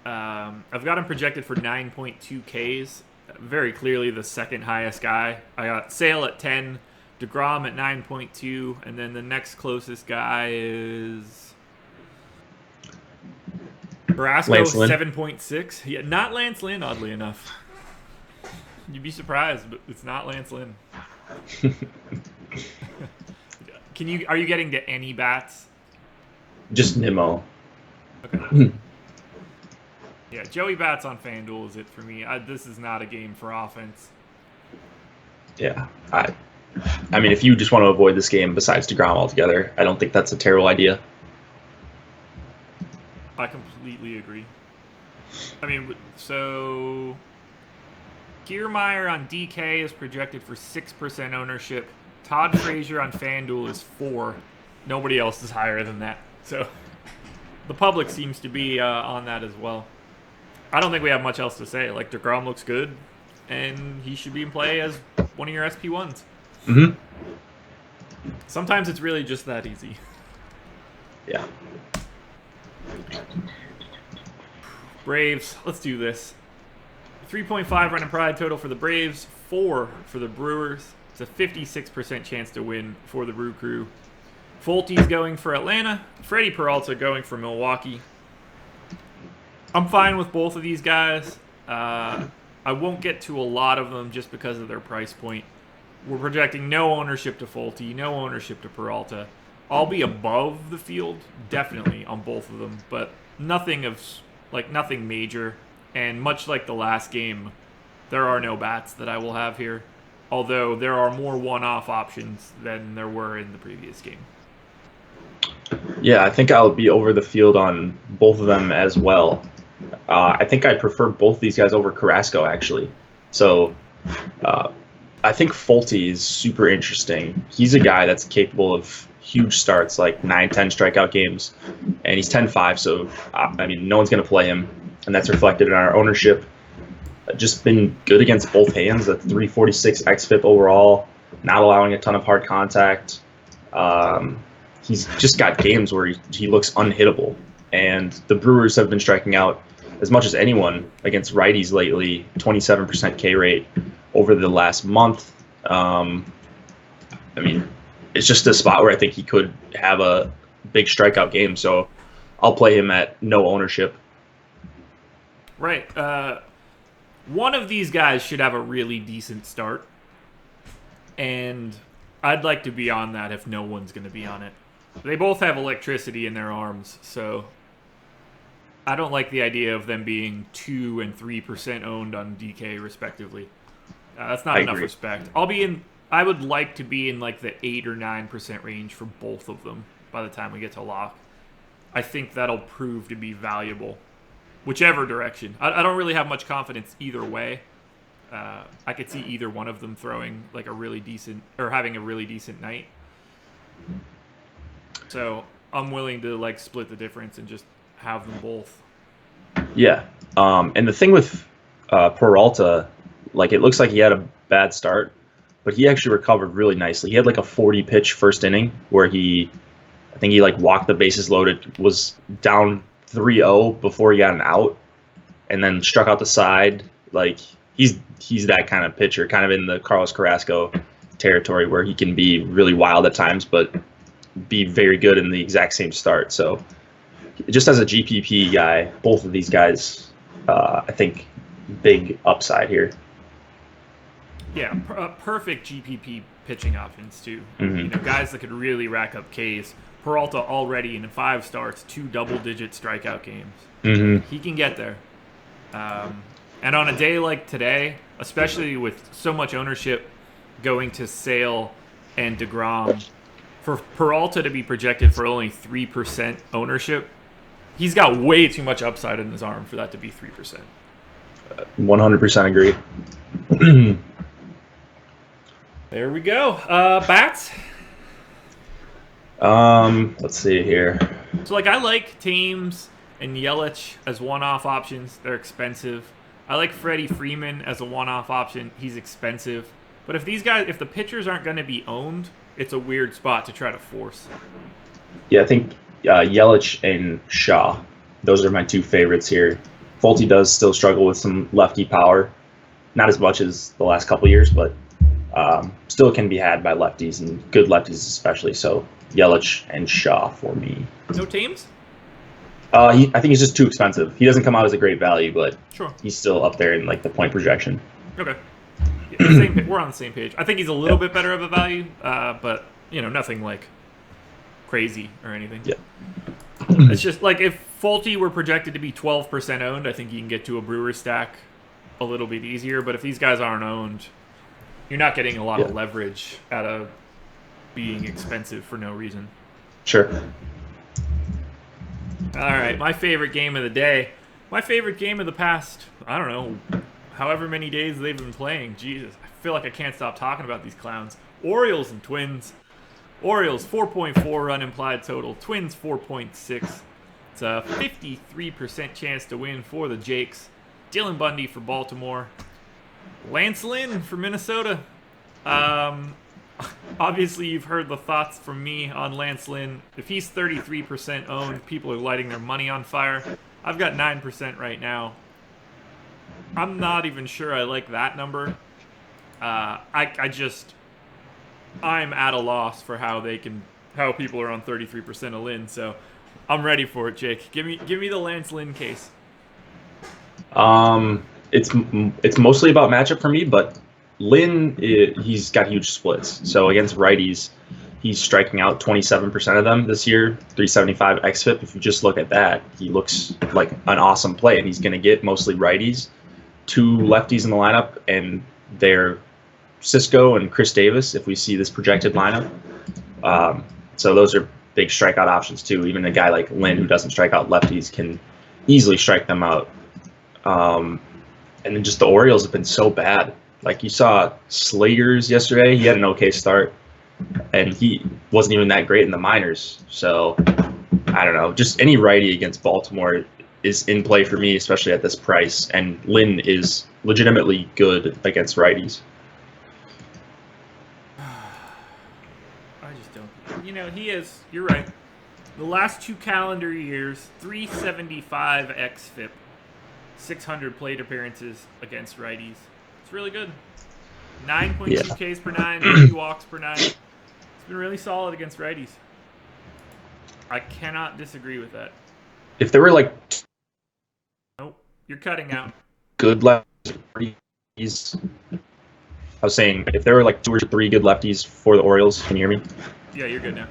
I've got him projected for 9.2 Ks. Very clearly the second highest guy. I got Sale at 10, DeGrom at 9.2, and then the next closest guy is Brasco, 7.6. Yeah, not Lance Lynn, oddly enough. You'd be surprised, but it's not Lance Lynn. Are you getting to any bats? Just Nimmo. Okay. Yeah, Joey Bats on FanDuel is it for me. This is not a game for offense. Yeah. I mean, if you just want to avoid this game besides DeGrom altogether, I don't think that's a terrible idea. I completely agree. I mean, so Kiermaier on DK is projected for 6% ownership. Todd Frazier on FanDuel is 4. Nobody else is higher than that. So the public seems to be on that as well. I don't think we have much else to say. Like, DeGrom looks good, and he should be in play as one of your SP1s. Mm-hmm. Sometimes it's really just that easy. Yeah. Braves, let's do this. 3.5 run and pride total for the Braves, 4 for the Brewers. It's a 56% chance to win for the Brew Crew. Folty's going for Atlanta. Freddie Peralta going for Milwaukee. I'm fine with both of these guys. I won't get to a lot of them just because of their price point. We're projecting no ownership to Folty, no ownership to Peralta. I'll be above the field, definitely, on both of them, but nothing major. And much like the last game, there are no bats that I will have here. Although there are more one-off options than there were in the previous game. Yeah, I think I'll be over the field on both of them as well. I think I prefer both these guys over Carrasco, actually. So I think Folty is super interesting. He's a guy that's capable of huge starts, like 9-10 strikeout games, and he's 10-5, so I mean, no one's going to play him, and that's reflected in our ownership. Just been good against both hands, a 346 xFIP overall, not allowing a ton of hard contact. He's just got games where he looks unhittable, and the Brewers have been striking out as much as anyone against righties lately, 27% K rate over the last month. I mean, it's just a spot where I think he could have a big strikeout game, so I'll play him at no ownership. Right. One of these guys should have a really decent start, and I'd like to be on that if no one's going to be on it. They both have electricity in their arms, so I don't like the idea of them being 2 and 3% owned on DK respectively. That's not enough respect. I would like to be in like the 8 or 9% range for both of them by the time we get to lock. I think that'll prove to be valuable, whichever direction. I don't really have much confidence either way. I could see either one of them throwing like a really decent or having a really decent night. So I'm willing to like split the difference and just have them both. Yeah. And the thing with Peralta, like, it looks like he had a bad start, but he actually recovered really nicely. He had like a 40 pitch first inning where I think he like walked the bases loaded, was down 3-0 before he got an out, and then struck out the side. Like, he's that kind of pitcher, kind of in the Carlos Carrasco territory where he can be really wild at times, but be very good in the exact same start. So just as a GPP guy, both of these guys, I think, big upside here. Yeah, perfect GPP pitching options too. Mm-hmm. You know, guys that could really rack up Ks. Peralta already in 5 starts, 2 double-digit strikeout games. Mm-hmm. He can get there. And on a day like today, especially with so much ownership going to Sale and DeGrom, for Peralta to be projected for only 3% ownership, he's got way too much upside in his arm for that to be 3%. 100% agree. There we go. Bats? Let's see here. So, like, I like Thames and Yelich as one-off options. They're expensive. I like Freddie Freeman as a one-off option. He's expensive. But if the pitchers aren't going to be owned, it's a weird spot to try to force. Yeah, I think Yelich and Shaw, those are my 2 favorites here. Folty does still struggle with some lefty power. Not as much as the last couple years, but still can be had by lefties, and good lefties especially. So Yelich and Shaw for me. No Thames? I think he's just too expensive. He doesn't come out as a great value, but sure, he's still up there in like the point projection. Okay. We're on the same page. I think he's a little bit better of a value, but nothing like crazy or anything. Yeah. It's just like if Folty were projected to be 12% owned, I think you can get to a Brewer stack a little bit easier. But if these guys aren't owned, you're not getting a lot of leverage out of being expensive for no reason. Sure. All right, my favorite game of the day. My favorite game of the past, I don't know, however many days they've been playing. Jesus, I feel like I can't stop talking about these clowns. Orioles and Twins. Orioles 4.4 run implied total. Twins 4.6. It's a 53% chance to win for the Jakes. Dylan Bundy for Baltimore. Lance Lynn for Minnesota. Obviously, you've heard the thoughts from me on Lance Lynn. If he's 33% owned, people are lighting their money on fire. I've got 9% right now. I'm not even sure I like that number. I'm at a loss for how people are on 33% of Lynn. So I'm ready for it, Jake. Give me the Lance Lynn case. It's mostly about matchup for me, but Lynn, he's got huge splits. So against righties, he's striking out 27% of them this year, 375 xFIP. If you just look at that, he looks like an awesome play, and he's going to get mostly righties, 2 lefties in the lineup, and they're Cisco and Chris Davis, if we see this projected lineup. So those are big strikeout options too. Even a guy like Lynn, who doesn't strike out lefties, can easily strike them out. And then just the Orioles have been so bad. Like you saw Slayers yesterday, he had an okay start, and he wasn't even that great in the minors. So I don't know. Just any righty against Baltimore is in play for me, especially at this price. And Lynn is legitimately good against righties. I just don't. He is. You're right. The last 2 calendar years, 375 xFIP, 600 plate appearances against righties. It's really good. 9.2 Ks per 9, 3 walks per 9. It's been really solid against righties. I cannot disagree with that. If there were like Nope, you're cutting out. good lefties, I was saying if there were like 2 or 3 good lefties for the Orioles, can you hear me? Yeah, you're good now.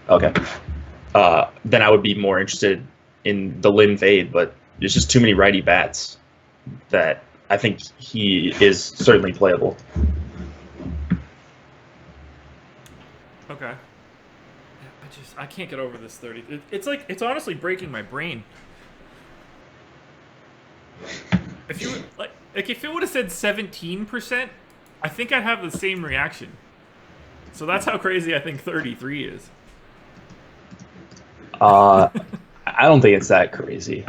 Okay. Then I would be more interested in the Lynn fade, but there's just too many righty bats that I think he is certainly playable. Okay. I can't get over this 30. It's honestly breaking my brain. If you if it would have said 17%, I think I'd have the same reaction. So that's how crazy I think 33 is. I don't think it's that crazy.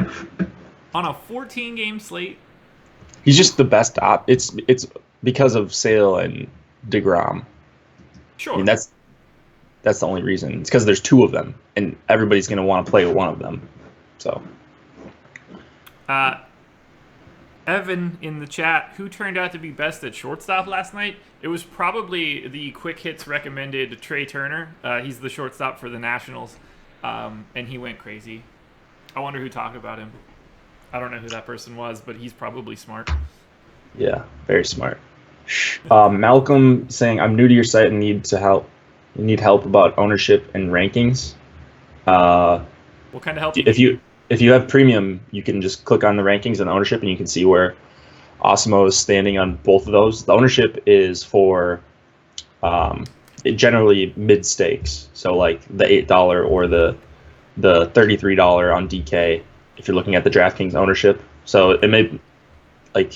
On a 14-game slate, he's just the best op. It's because of Sale and DeGrom. Sure. I mean, that's the only reason. It's because there's 2 of them, and everybody's going to want to play one of them. So, Evan in the chat, who turned out to be best at shortstop last night? It was probably the quick hits recommended Trey Turner. He's the shortstop for the Nationals, and he went crazy. I wonder who talked about him. I don't know who that person was, but he's probably smart. Yeah, very smart. Malcolm saying, I'm new to your site and need help about ownership and rankings. What kind of help? If you have premium, you can just click on the rankings and ownership, and you can see where Osmo is standing on both of those. The ownership is for generally mid stakes, so like the $8 or the $33 on DK. If you're looking at the DraftKings ownership, so it may like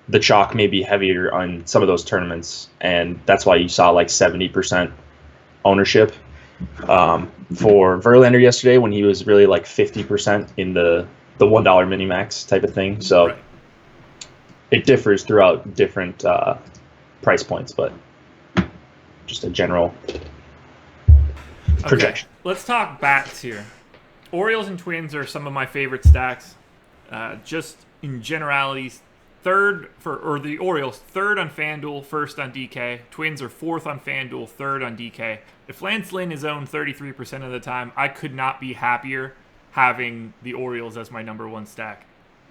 the chalk may be heavier on some of those tournaments, and that's why you saw like 70% ownership for Verlander yesterday when he was really like 50% in the $1 minimax type of thing. So right. It differs throughout different price points, but just a general projection. Okay. Let's talk bats here. Orioles and Twins are some of my favorite stacks. Just in generalities, the Orioles, 3rd on FanDuel, 1st on DK. Twins are 4th on FanDuel, 3rd on DK. If Lance Lynn is owned 33% of the time, I could not be happier having the Orioles as my number 1 stack.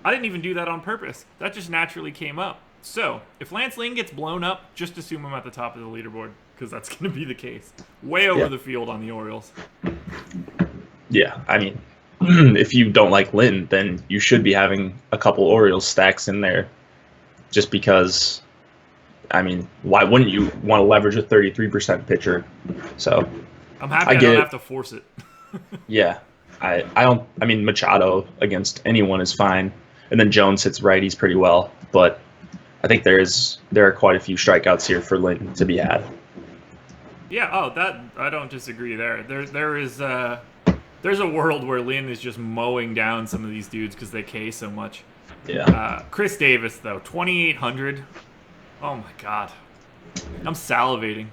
I didn't even do that on purpose. That just naturally came up. So, if Lance Lynn gets blown up, just assume I'm at the top of the leaderboard, because that's going to be the case. Way over the field on the Orioles. Yeah, I mean, if you don't like Lynn, then you should be having a couple Orioles stacks in there. Just because, I mean, why wouldn't you want to leverage a 33% pitcher? So I'm happy I don't have to force it. Yeah. I don't. I mean, Machado against anyone is fine, and then Jones hits righties pretty well. But I think there are quite a few strikeouts here for Lynn to be had. Yeah. Oh, that I don't disagree there. There's a world where Lynn is just mowing down some of these dudes because they K so much. Yeah. Chris Davis though, 2,800. Oh my God, I'm salivating.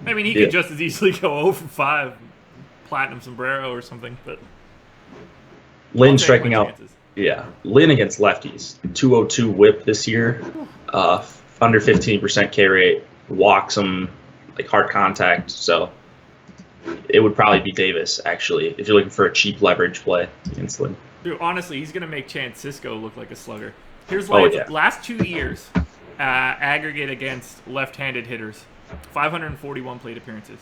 I mean, he could just as easily go 0 for 5, platinum sombrero or something. But Lynn striking out. Yeah, Lynn against lefties, 202 WHIP this year, under 15% K rate, walks them like hard contact. So it would probably be Davis actually if you're looking for a cheap leverage play against Lynn. Dude, honestly, he's gonna make Chance Cisco look like a slugger. Here's last 2 years, aggregate against left-handed hitters, 541 plate appearances,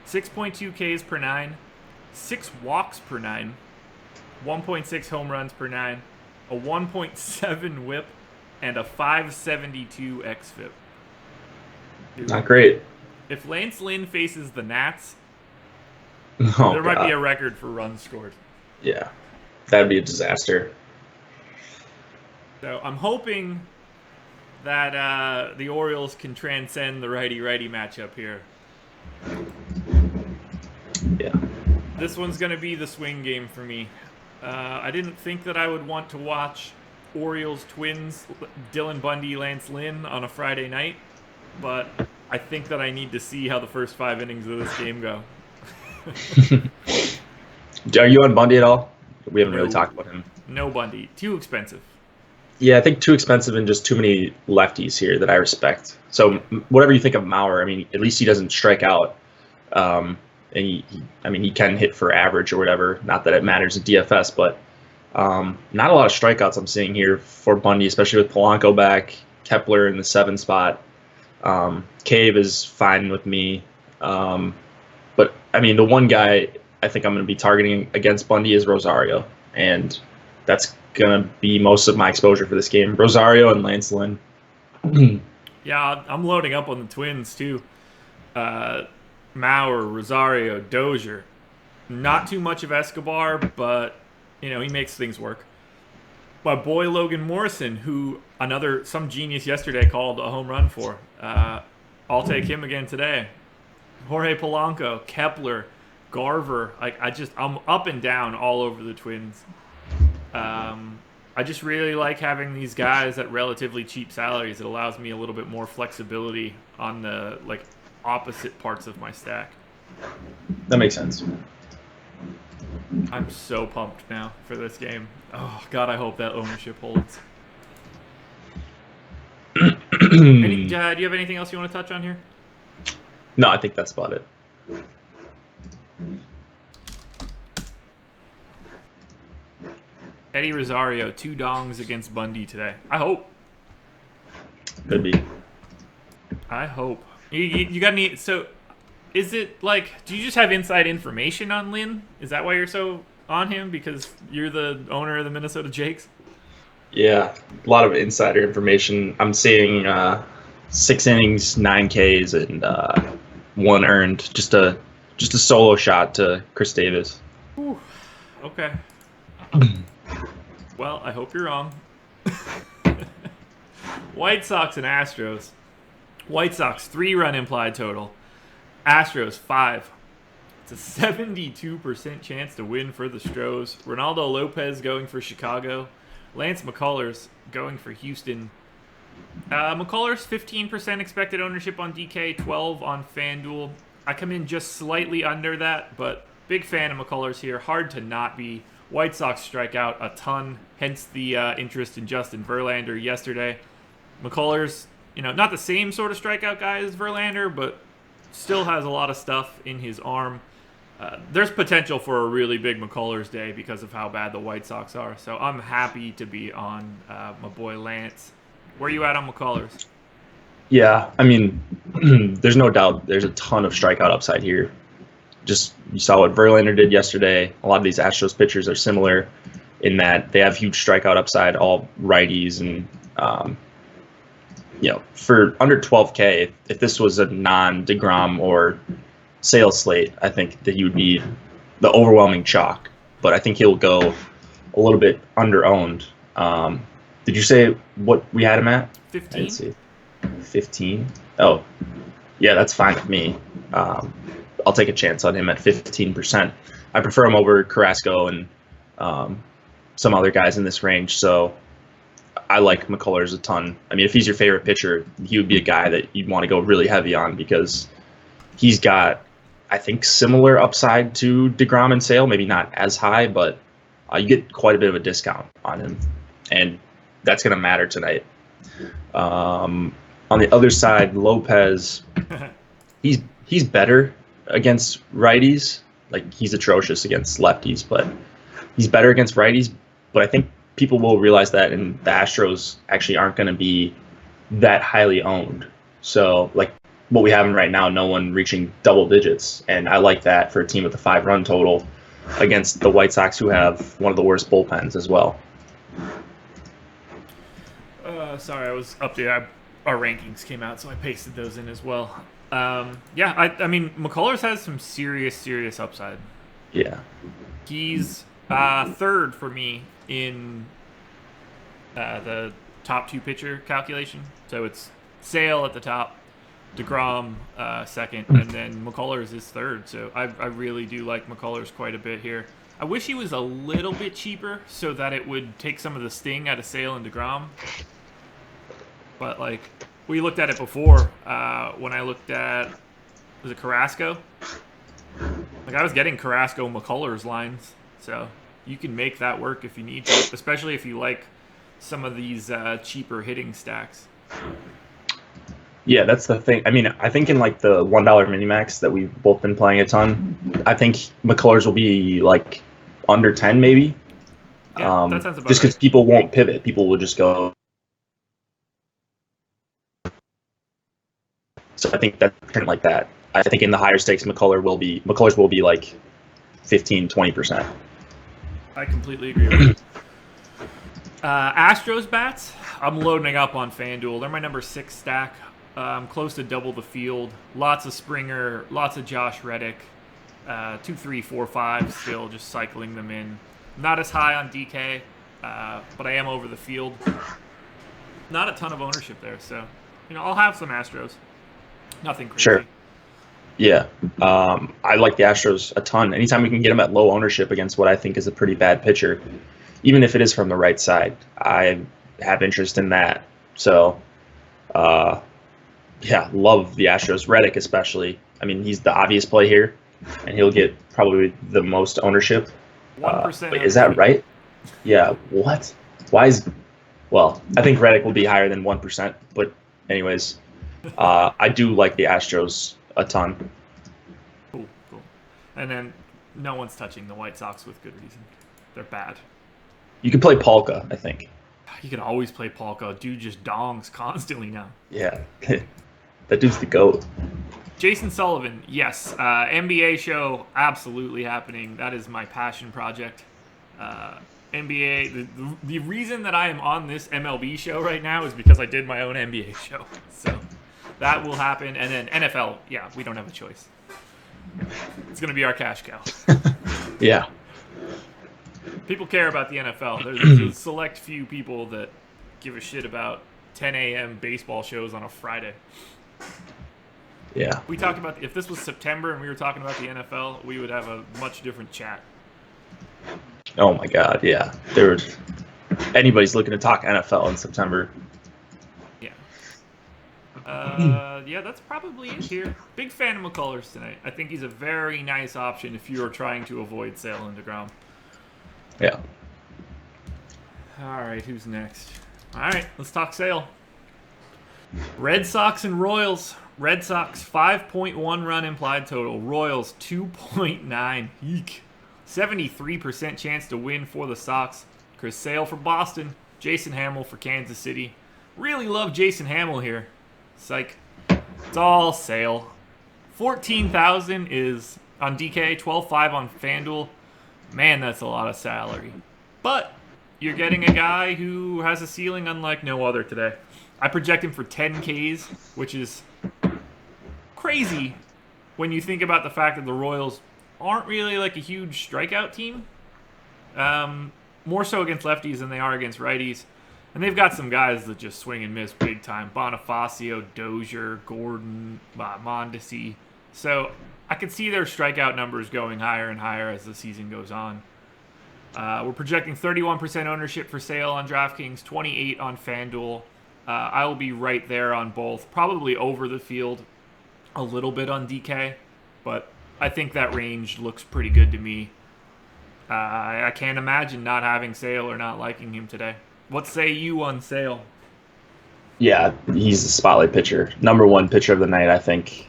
6.2 Ks per 9, 6 walks per 9. 1.6 home runs per 9, a 1.7 WHIP, and a 572 xFIP. Dude, not great. If Lance Lynn faces the Nats, there might be a record for runs scored. Yeah, that'd be a disaster. So I'm hoping that the Orioles can transcend the righty-righty matchup here. Yeah. This one's going to be the swing game for me. I didn't think that I would want to watch Orioles Twins, Dylan Bundy, Lance Lynn on a Friday night, but I think that I need to see how the first 5 innings of this game go. Are you on Bundy at all? We haven't really talked about him. No Bundy. Too expensive. Yeah, I think too expensive and just too many lefties here that I respect. So whatever you think of Mauer, I mean, at least he doesn't strike out. And he can hit for average or whatever. Not that it matters at DFS, but not a lot of strikeouts I'm seeing here for Bundy, especially with Polanco back, Kepler in the 7 spot. Cave is fine with me. But, I mean, the one guy I think I'm going to be targeting against Bundy is Rosario. And that's going to be most of my exposure for this game. Rosario and Lance Lynn. Yeah, I'm loading up on the Twins, too. Mauer, Rosario, Dozier. Not too much of Escobar, but, he makes things work. My boy Logan Morrison, who some genius yesterday called a home run for. I'll take him again today. Jorge Polanco, Kepler, Garver. I'm up and down all over the Twins. I just really like having these guys at relatively cheap salaries. It allows me a little bit more flexibility on the, opposite parts of my stack. That makes sense. I'm so pumped now for this game. Oh God, I hope that ownership holds. Do you have anything else you want to touch on here? No, I think that's about it. Eddie Rosario, 2 dongs against Bundy today. I hope. Could be. I hope. You got any? So, is it do you just have inside information on Lynn? Is that why you're so on him? Because you're the owner of the Minnesota Jakes? Yeah, a lot of insider information. I'm seeing 6 innings, 9 Ks, and 1 earned. Just a solo shot to Chris Davis. Whew. Okay. Well, I hope you're wrong. White Sox and Astros. White Sox, 3-run implied total. Astros, 5. It's a 72% chance to win for the Stros. Ronaldo Lopez going for Chicago. Lance McCullers going for Houston. McCullers, 15% expected ownership on DK, 12 on FanDuel. I come in just slightly under that, but big fan of McCullers here. Hard to not be. White Sox strike out a ton, hence the interest in Justin Verlander yesterday. McCullers, not the same sort of strikeout guy as Verlander, but still has a lot of stuff in his arm. There's potential for a really big McCullers day because of how bad the White Sox are. So I'm happy to be on my boy Lance. Where are you at on McCullers? Yeah, I mean, there's no doubt there's a ton of strikeout upside here. Just you saw what Verlander did yesterday. A lot of these Astros pitchers are similar in that they have huge strikeout upside, all righties, and for under 12K, if this was a non-DeGrom or sales slate, I think that he would be the overwhelming chalk. but I think he'll go a little bit under-owned. Did you say what we had him at? 15. I didn't see. 15? Oh, yeah, that's fine with me. I'll take a chance on him at 15%. I prefer him over Carrasco and some other guys in this range, so I like McCullers a ton. I mean, if he's your favorite pitcher, he would be a guy that you'd want to go really heavy on because he's got, I think, similar upside to DeGrom and Sale, maybe not as high, but you get quite a bit of a discount on him, and that's going to matter tonight. On the other side, Lopez, he's better against righties. Like, he's atrocious against lefties, but he's better against righties. But I think people will realize that, and the Astros actually aren't going to be that highly owned. So, like what we have right now, no one reaching double digits, and I like that for a team with a 5-run total against the White Sox, who have one of the worst bullpens as well. Sorry, I was up there. Our rankings came out, so I pasted those in as well. I mean, McCullers has some serious upside. Yeah. He's third for me in the top 2 pitcher calculation. So it's Sale at the top, DeGrom second, and then McCullers is third. So I really do like McCullers quite a bit here. I wish he was a little bit cheaper so that it would take some of the sting out of Sale and DeGrom. But, like, we looked at it before when I looked at, was it Carrasco? Like, I was getting Carrasco McCullers lines, so you can make that work if you need to, especially if you like some of these cheaper hitting stacks. Yeah, that's the thing. I mean, I think in, like, the $1 minimax that we've both been playing a ton, I think McCullers will be, like, under 10 maybe. Yeah, that sounds about just because right. people won't pivot. People will just go. So I think that's kind of like that. I think in the higher stakes, McCullers will be like 15-20%. I completely agree with you. Astros bats, I'm loading up on FanDuel. They're my number 6 stack. I'm close to double the field. Lots of Springer, lots of Josh Reddick. 2, 3, 4, 5 still, just cycling them in. Not as high on DK, but I am over the field. Not a ton of ownership there, so I'll have some Astros. Nothing crazy. Sure. Yeah. I like the Astros a ton. Anytime we can get them at low ownership against what I think is a pretty bad pitcher, even if it is from the right side, I have interest in that. So, yeah, love the Astros. Reddick especially. I mean, he's the obvious play here, and he'll get probably the most ownership. 1%. Wait, is that right? Yeah. What? Why is... Well, I think Reddick will be higher than 1%, but anyways... I do like the Astros a ton. Cool. And then no one's touching the White Sox with good reason. They're bad. You can play Polka, I think. You can always play Polka. Dude just dongs constantly now. Yeah. That dude's the GOAT. Jason Sullivan, yes. NBA show, absolutely happening. That is my passion project. NBA, the reason that I am on this MLB show right now is because I did my own NBA show. So... that will happen. And then NFL, yeah, we don't have a choice. It's going to be our cash cow. Yeah. People care about the NFL. There's a select few people that give a shit about 10 a.m. baseball shows on a Friday. Yeah. We talked about, if this was September and we were talking about the NFL, we would have a much different chat. Oh, my God, yeah. Anybody's looking to talk NFL in September. Yeah, that's probably it here. Big fan of McCullers tonight. I think he's a very nice option if you are trying to avoid Sale and DeGrom. Yeah. All right, who's next? All right, let's talk Sale. Red Sox and Royals. Red Sox 5.1 run implied total. Royals 2.9. Eek. 73% chance to win for the Sox. Chris Sale for Boston. Jason Hamill for Kansas City. Really love Jason Hamill here. Psych. It's all Sale. 14,000 is on DK, 12.5 on FanDuel. Man, that's a lot of salary. But you're getting a guy who has a ceiling unlike no other today. I project him for 10 Ks, which is crazy when you think about the fact that the Royals aren't really like a huge strikeout team. More so against lefties than they are against righties. And they've got some guys that just swing and miss big time. Bonifacio, Dozier, Gordon, Mondesi. So I could see their strikeout numbers going higher and higher as the season goes on. We're projecting 31% ownership for Sale on DraftKings, 28% on FanDuel. I will be right there on both. Probably over the field a little bit on DK, but I think that range looks pretty good to me. I can't imagine not having Sale or not liking him today. What say you on Sale? Yeah, he's the spotlight pitcher. Number one pitcher of the night, I think.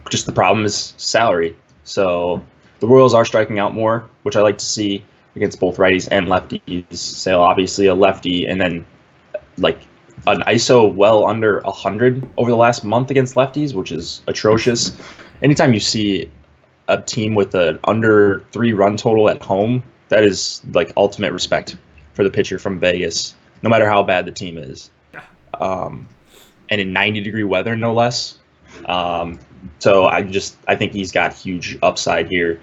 Just the problem is salary. So the Royals are striking out more, which I like to see against both righties and lefties. Sale, obviously, a lefty, and then like an ISO well under 100 over the last month against lefties, which is atrocious. Anytime you see a team with an under 3-run total at home, that is like ultimate respect for the pitcher from Vegas, no matter how bad the team is. And in 90-degree weather, no less. So I think he's got huge upside here,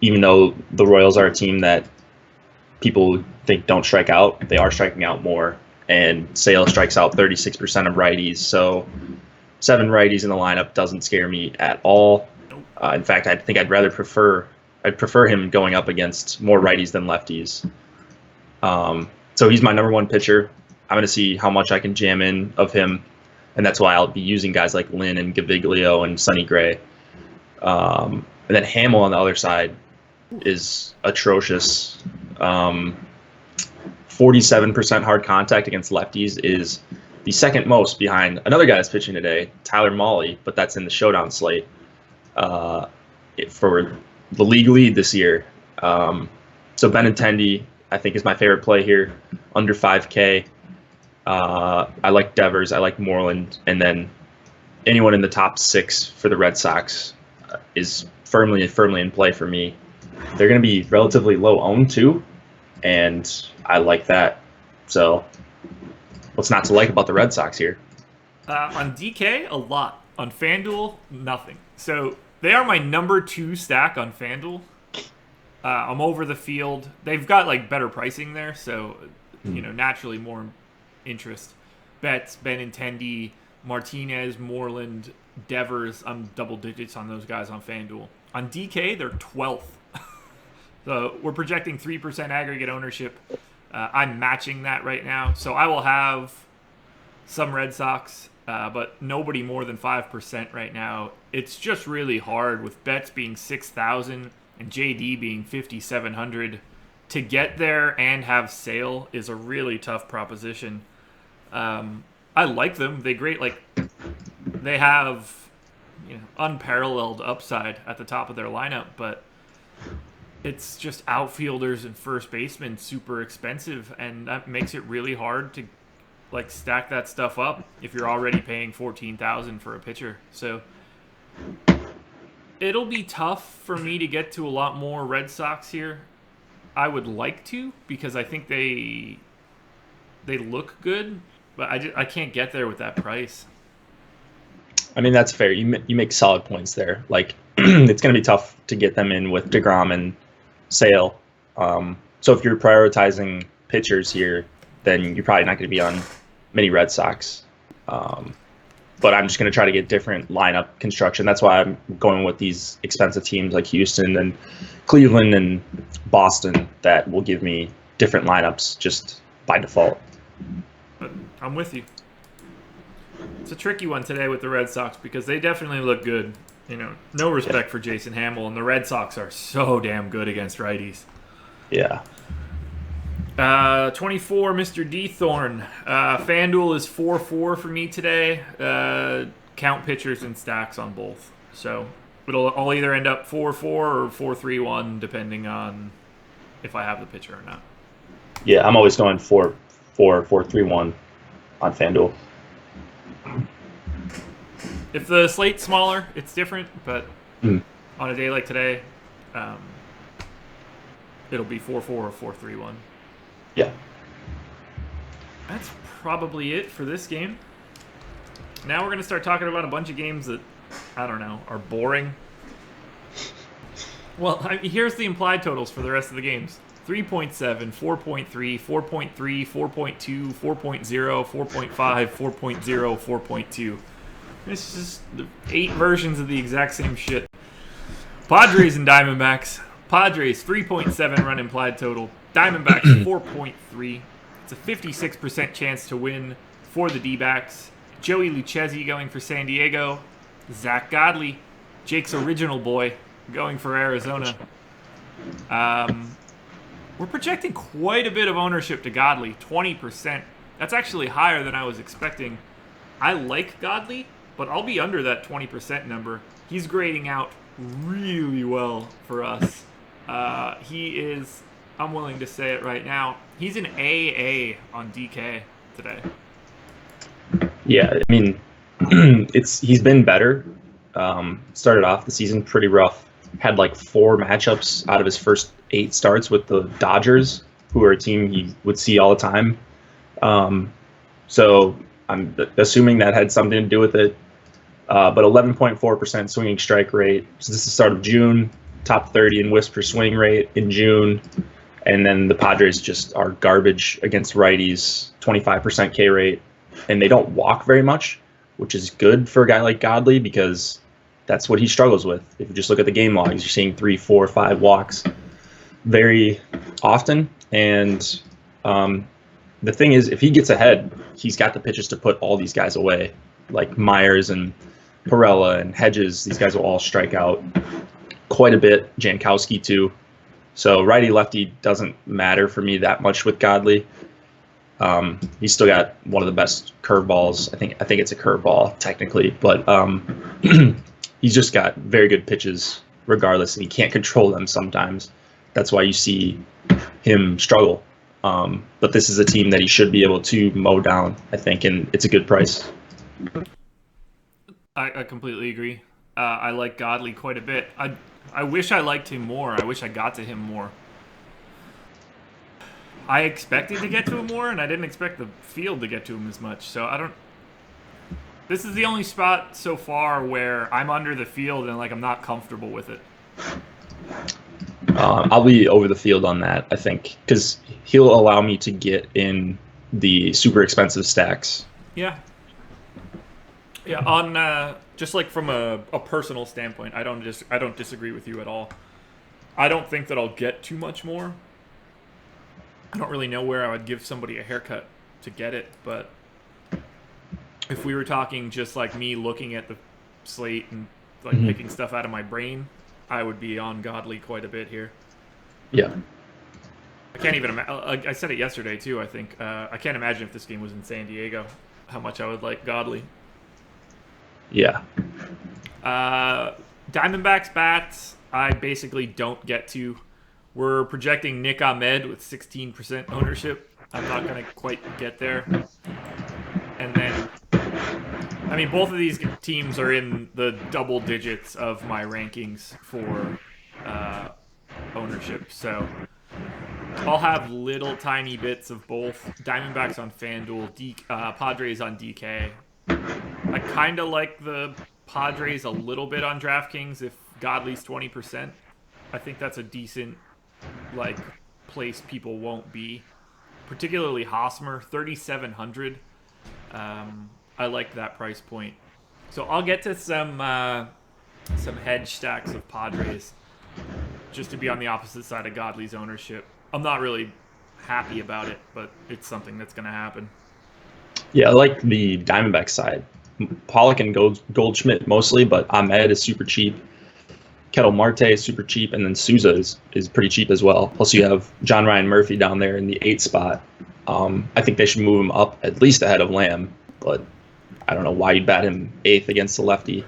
even though the Royals are a team that people think don't strike out. They are striking out more, and Sale strikes out 36% of righties. So 7 righties in the lineup doesn't scare me at all. In fact, I think I'd prefer him going up against more righties than lefties. So he's my number one pitcher. I'm going to see how much I can jam in of him, and that's why I'll be using guys like Lynn and Gaviglio and Sonny Gray. And then Hamill on the other side is atrocious. 47% hard contact against lefties is the second most behind another guy that's pitching today, Tyler Mahle, but that's in the showdown slate for the league lead this year. So Benintendi, I think, is my favorite play here, under 5K. I like Devers, I like Moreland, and then anyone in the top 6 for the Red Sox is firmly in play for me. They're going to be relatively low owned too, and I like that. So what's not to like about the Red Sox here? On DK, a lot. On FanDuel, nothing. So they are my number 2 stack on FanDuel. I'm over the field. They've got like better pricing there, so naturally more interest. Betts, Benintendi, Martinez, Moreland, Devers. I'm double digits on those guys on FanDuel. On DK, they're 12th. So we're projecting 3% aggregate ownership. I'm matching that right now. So I will have some Red Sox, but nobody more than 5% right now. It's just really hard with Betts being 6,000 and JD being 5,700. To get there and have Sale is a really tough proposition. I like them. They have unparalleled upside at the top of their lineup, but it's just outfielders and first basemen super expensive, and that makes it really hard to stack that stuff up if you're already paying $14,000 for a pitcher. So it'll be tough for me to get to a lot more Red Sox here. I would like to, because I think they look good, but I can't get there with that price. I mean, that's fair. You make solid points there. Like, it's going to be tough to get them in with DeGrom and Sale. So if you're prioritizing pitchers here, then you're probably not going to be on many Red Sox. But I'm just going to try to get different lineup construction. That's why I'm going with these expensive teams like Houston and Cleveland and Boston that will give me different lineups just by default. But I'm with you. It's a tricky one today with the Red Sox because they definitely look good. No respect for Jason Hamill, and the Red Sox are so damn good against righties. Yeah. 24, Mr. D. Thorne. FanDuel is 4-4 for me today. Count pitchers and stacks on both. So I'll either end up 4-4 or 4-3-1, depending on if I have the pitcher or not. Yeah, I'm always going 4-4, 4-3-1 on FanDuel. If the slate's smaller, it's different, but on a day like today, it'll be 4-4 or 4-3-1. Yeah. That's probably it for this game. Now we're going to start talking about a bunch of games that, I don't know, are boring. Well, here's the implied totals for the rest of the games. 3.7, 4.3, 4.3, 4.2, 4.0, 4.5, 4.0, 4.2. It's just 8 versions of the exact same shit. Padres and Diamondbacks. Padres, 3.7 run implied total. Diamondbacks, 4.3. It's a 56% chance to win for the D-backs. Joey Lucchesi going for San Diego. Zach Godley, Jake's original boy, going for Arizona. We're projecting quite a bit of ownership to Godley, 20%. That's actually higher than I was expecting. I like Godley, but I'll be under that 20% number. He's grading out really well for us. He is, I'm willing to say it right now, he's an AA on DK today. Yeah, I mean, he's been better. Started off the season pretty rough. Had like 4 matchups out of his first 8 starts with the Dodgers, who are a team he would see all the time. So I'm assuming that had something to do with it. But 11.4% swinging strike rate. So this is the start of June. Top 30 in whiffs per swing rate in June. And then the Padres just are garbage against righties, 25% K rate. And they don't walk very much, which is good for a guy like Godley because that's what he struggles with. If you just look at the game logs, you're seeing 3, 4, 5 walks very often. And the thing is, if he gets ahead, he's got the pitches to put all these guys away, like Myers and Perella and Hedges. These guys will all strike out quite a bit. Jankowski too. So righty-lefty doesn't matter for me that much with Godley. He's still got one of the best curveballs. I think it's a curveball technically, but he's just got very good pitches regardless, and he can't control them sometimes. That's why you see him struggle. But this is a team that he should be able to mow down, I think, and it's a good price. I completely agree. I like Godley quite a bit. I wish I liked him more. I wish I got to him more. I expected to get to him more, and I didn't expect the field to get to him as much. So I don't. This is the only spot so far where I'm under the field and I'm not comfortable with it. I'll be over the field on that, I think, because he'll allow me to get in the super expensive stacks. Yeah. Yeah. On just from a personal standpoint, I don't disagree with you at all. I don't think that I'll get too much more. I don't really know where I would give somebody a haircut to get it, but if we were talking just me looking at the slate and picking stuff out of my brain, I would be on Godley quite a bit here. Yeah. I can't even imagine. I said it yesterday too. I think I can't imagine if this game was in San Diego, how much I would like Godley. Yeah. Diamondbacks bats, I basically don't get to. We're projecting Nick Ahmed with 16% ownership. I'm not going to quite get there. And then, I mean, both of these teams are in the double digits of my rankings for ownership. So I'll have little tiny bits of both. Diamondbacks on FanDuel, Padres on DK. I kind of like the Padres a little bit on DraftKings if Godley's 20%. I think that's a decent place people won't be. Particularly Hosmer, 3,700. I like that price point. So I'll get to some hedge stacks of Padres just to be on the opposite side of Godley's ownership. I'm not really happy about it, but it's something that's going to happen. Yeah, I like the Diamondback side. Pollock and Goldschmidt mostly, but Ahmed is super cheap. Kettle Marte is super cheap, and then Souza is pretty cheap as well. Plus, you have John Ryan Murphy down there in the 8th spot. I think they should move him up at least ahead of Lamb, but I don't know why you'd bat him 8th against the lefty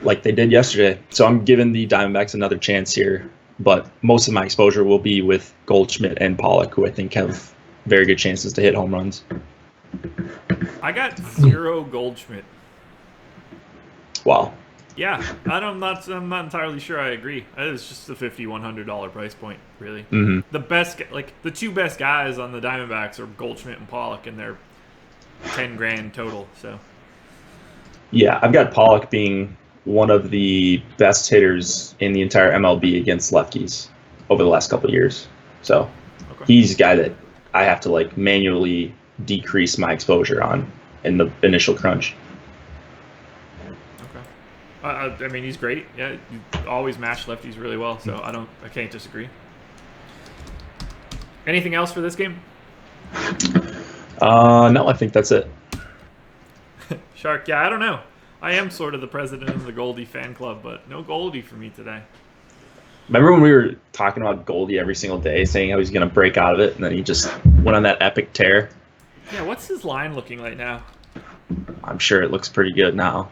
like they did yesterday. So I'm giving the Diamondbacks another chance here, but most of my exposure will be with Goldschmidt and Pollock, who I think have very good chances to hit home runs. I got 0 Goldschmidt. Wow. Yeah, I'm not entirely sure I agree. It's just a $5,100 price point, really. Mm-hmm. The best, the 2 best guys on the Diamondbacks are Goldschmidt and Pollock, and they're $10,000 total. So. Yeah, I've got Pollock being one of the best hitters in the entire MLB against lefties over the last couple of years. So Okay. he's a guy that I have to like manually decrease my exposure on in the initial crunch. Okay. I mean, he's great. Yeah, you always match lefties really well, so I can't disagree. Anything else for this game? No, I think that's it. Shark, yeah, I don't know. I am sort of the president of the Goldie fan club, but no Goldie for me today. Remember when we were talking about Goldie every single day, saying how he's going to break out of it, and then he just went on that epic tear? Yeah, what's his line looking like now? I'm sure it looks pretty good now.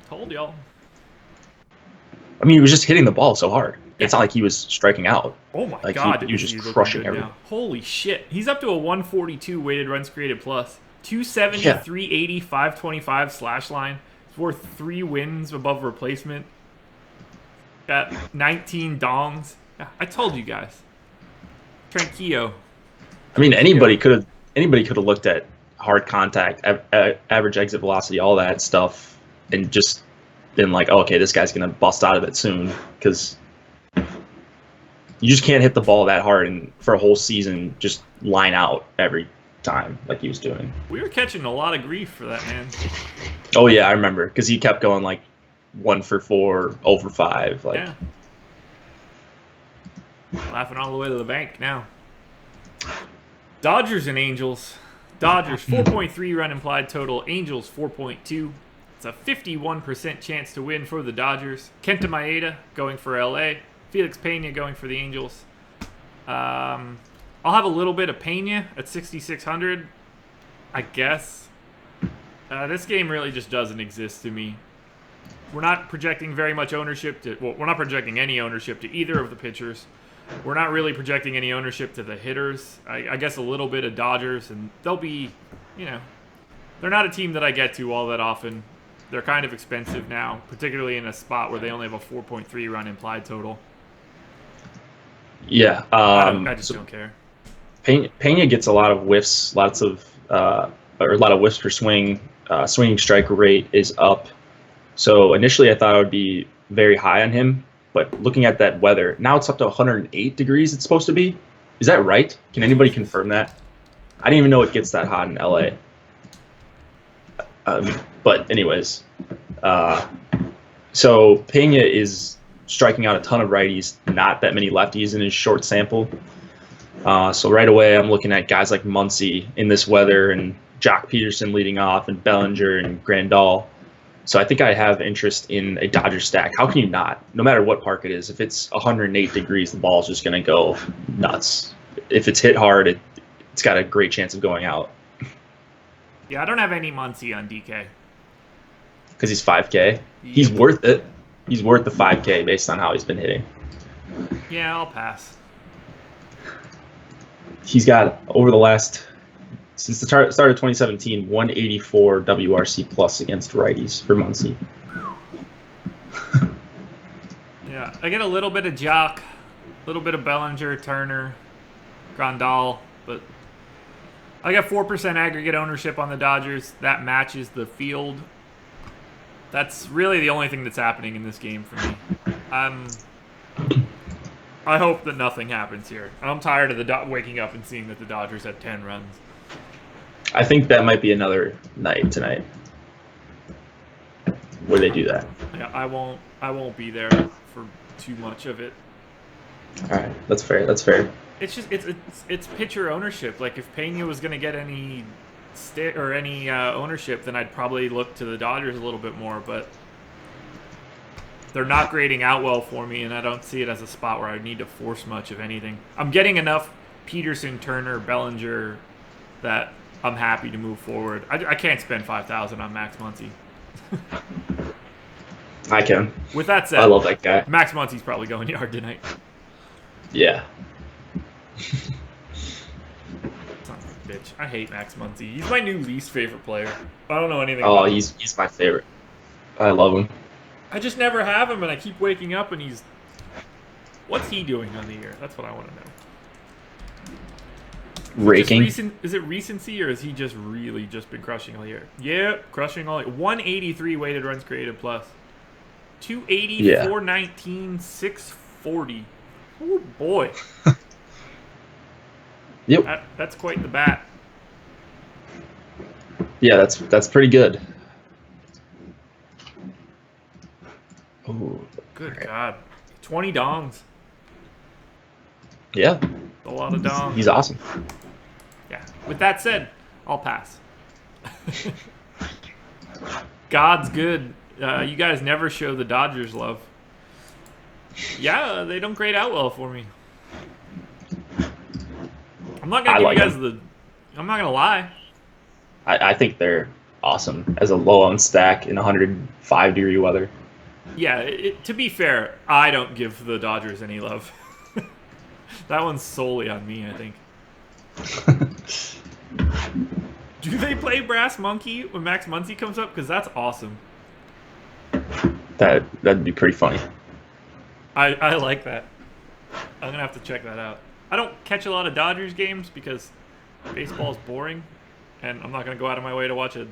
Told y'all. I mean, he was just hitting the ball so hard. It's not like he was striking out. Oh my like god, he was just looking crushing good everything. now. Holy shit. He's up to a 142 weighted runs created plus. 270, Yeah. 380, 525 slash line. It's worth 3 wins above replacement. Got 19 dongs. Yeah, I told you guys. Tranquillo. I mean, anybody could have looked at hard contact, average exit velocity, all that stuff, and just been like, oh, okay, this guy's gonna bust out of it soon, because you just can't hit the ball that hard and for a whole season just line out every time like he was doing. We were catching a lot of grief for that, man. Oh yeah, I remember, because he kept going like 1 for 4, 0 for 5. Like, Yeah. Laughing all the way to the bank now. Dodgers and Angels. Dodgers 4.3 run implied total. Angels 4.2. It's a 51% chance to win for the Dodgers. Kenta Maeda going for LA. Felix Pena going for the Angels. I'll have a little bit of Pena at 6,600, I guess. This game really just doesn't exist to me. We're not projecting very much ownership to. Well, we're not projecting any ownership to either of the pitchers. We're not really projecting any ownership to the hitters. I guess a little bit of Dodgers, and they'll be, they're not a team that I get to all that often. They're kind of expensive now, particularly in a spot where they only have a 4.3 run implied total. Yeah, I just don't care. Pena gets a lot of whiffs, or a lot of whiffs per swing. Swinging strike rate is up. So initially I thought I would be very high on him, but looking at that weather, now it's up to 108 degrees it's supposed to be. Is that right? Can anybody confirm that? I didn't even know it gets that hot in LA. But anyways, so Pena is striking out a ton of righties, not that many lefties in his short sample. So right away I'm looking at guys like Muncy in this weather, and Jock Peterson leading off, and Bellinger and Grandal. So I think I have interest in a Dodger stack. How can you not? No matter what park it is, if it's 108 degrees, the ball's just going to go nuts. If it's hit hard, it's got a great chance of going out. Yeah, I don't have any Muncy on DK. Because he's 5K. He's worth it. He's worth the 5K based on how he's been hitting. Yeah, I'll pass. He's got, over the last, since the start of 2017, 184 WRC plus against righties for Muncy. Yeah, I get a little bit of Jock, a little bit of Bellinger, Turner, Grandal, but I got 4% aggregate ownership on the Dodgers. That matches the field. That's really the only thing that's happening in this game for me. I hope that nothing happens here. I'm tired of waking up and seeing that the Dodgers had 10 runs. I think that might be another night tonight where they do that. Yeah, I won't be there for too much of it. All right, that's fair. That's fair. It's just it's pitcher ownership. Like if Pena was going to get any ownership, then I'd probably look to the Dodgers a little bit more. But they're not grading out well for me, and I don't see it as a spot where I need to force much of anything. I'm getting enough Peterson, Turner, Bellinger that I'm happy to move forward. I can't spend $5,000 on Max Muncy. I can. With that said, I love that guy. Max Muncy's probably going yard tonight. Yeah. Son of a bitch. I hate Max Muncy. He's my new least favorite player. I don't know anything about him. He's my favorite. I love him. I just never have him, and I keep waking up, and he's... What's he doing on the year? That's what I want to know. Raking. Is it recency, or has he just really just been crushing all year? Yep, crushing all year. 183 weighted runs created plus. 280, Yeah. 419, 640. Oh, boy. Yep. That's quite the bat. Yeah, that's pretty good. Oh, Good God. 20 dongs. yeah. A lot of dongs. He's awesome. Yeah. With that said, I'll pass. God's good. You guys never show the Dodgers love. Yeah, they don't grade out well for me. I'm not gonna give like you guys them. I'm not gonna lie. I think they're awesome as a low-owned stack in 105-degree weather. Yeah, to be fair, I don't give the Dodgers any love. That one's solely on me, I think. Do they play Brass Monkey when Max Muncy comes up? Because that's awesome. That'd be pretty funny. I like that. I'm going to have to check that out. I don't catch a lot of Dodgers games because baseball's boring. And I'm not going to go out of my way to watch a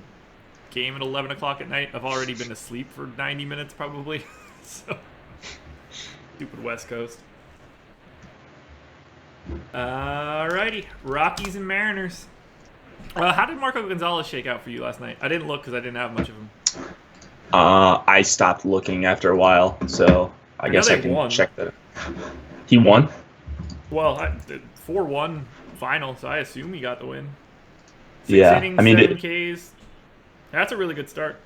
game at 11 o'clock at night. I've already been asleep for 90 minutes probably. So, stupid West Coast. Alrighty, Rockies and Mariners. How did Marco Gonzalez shake out for you last night? I didn't look because I didn't have much of him. I stopped looking after a while, so I guess I can check that. He won? Well, 4-1 final, so I assume he got the win. 6 Yeah, innings, I mean, 7 Ks. That's a really good start.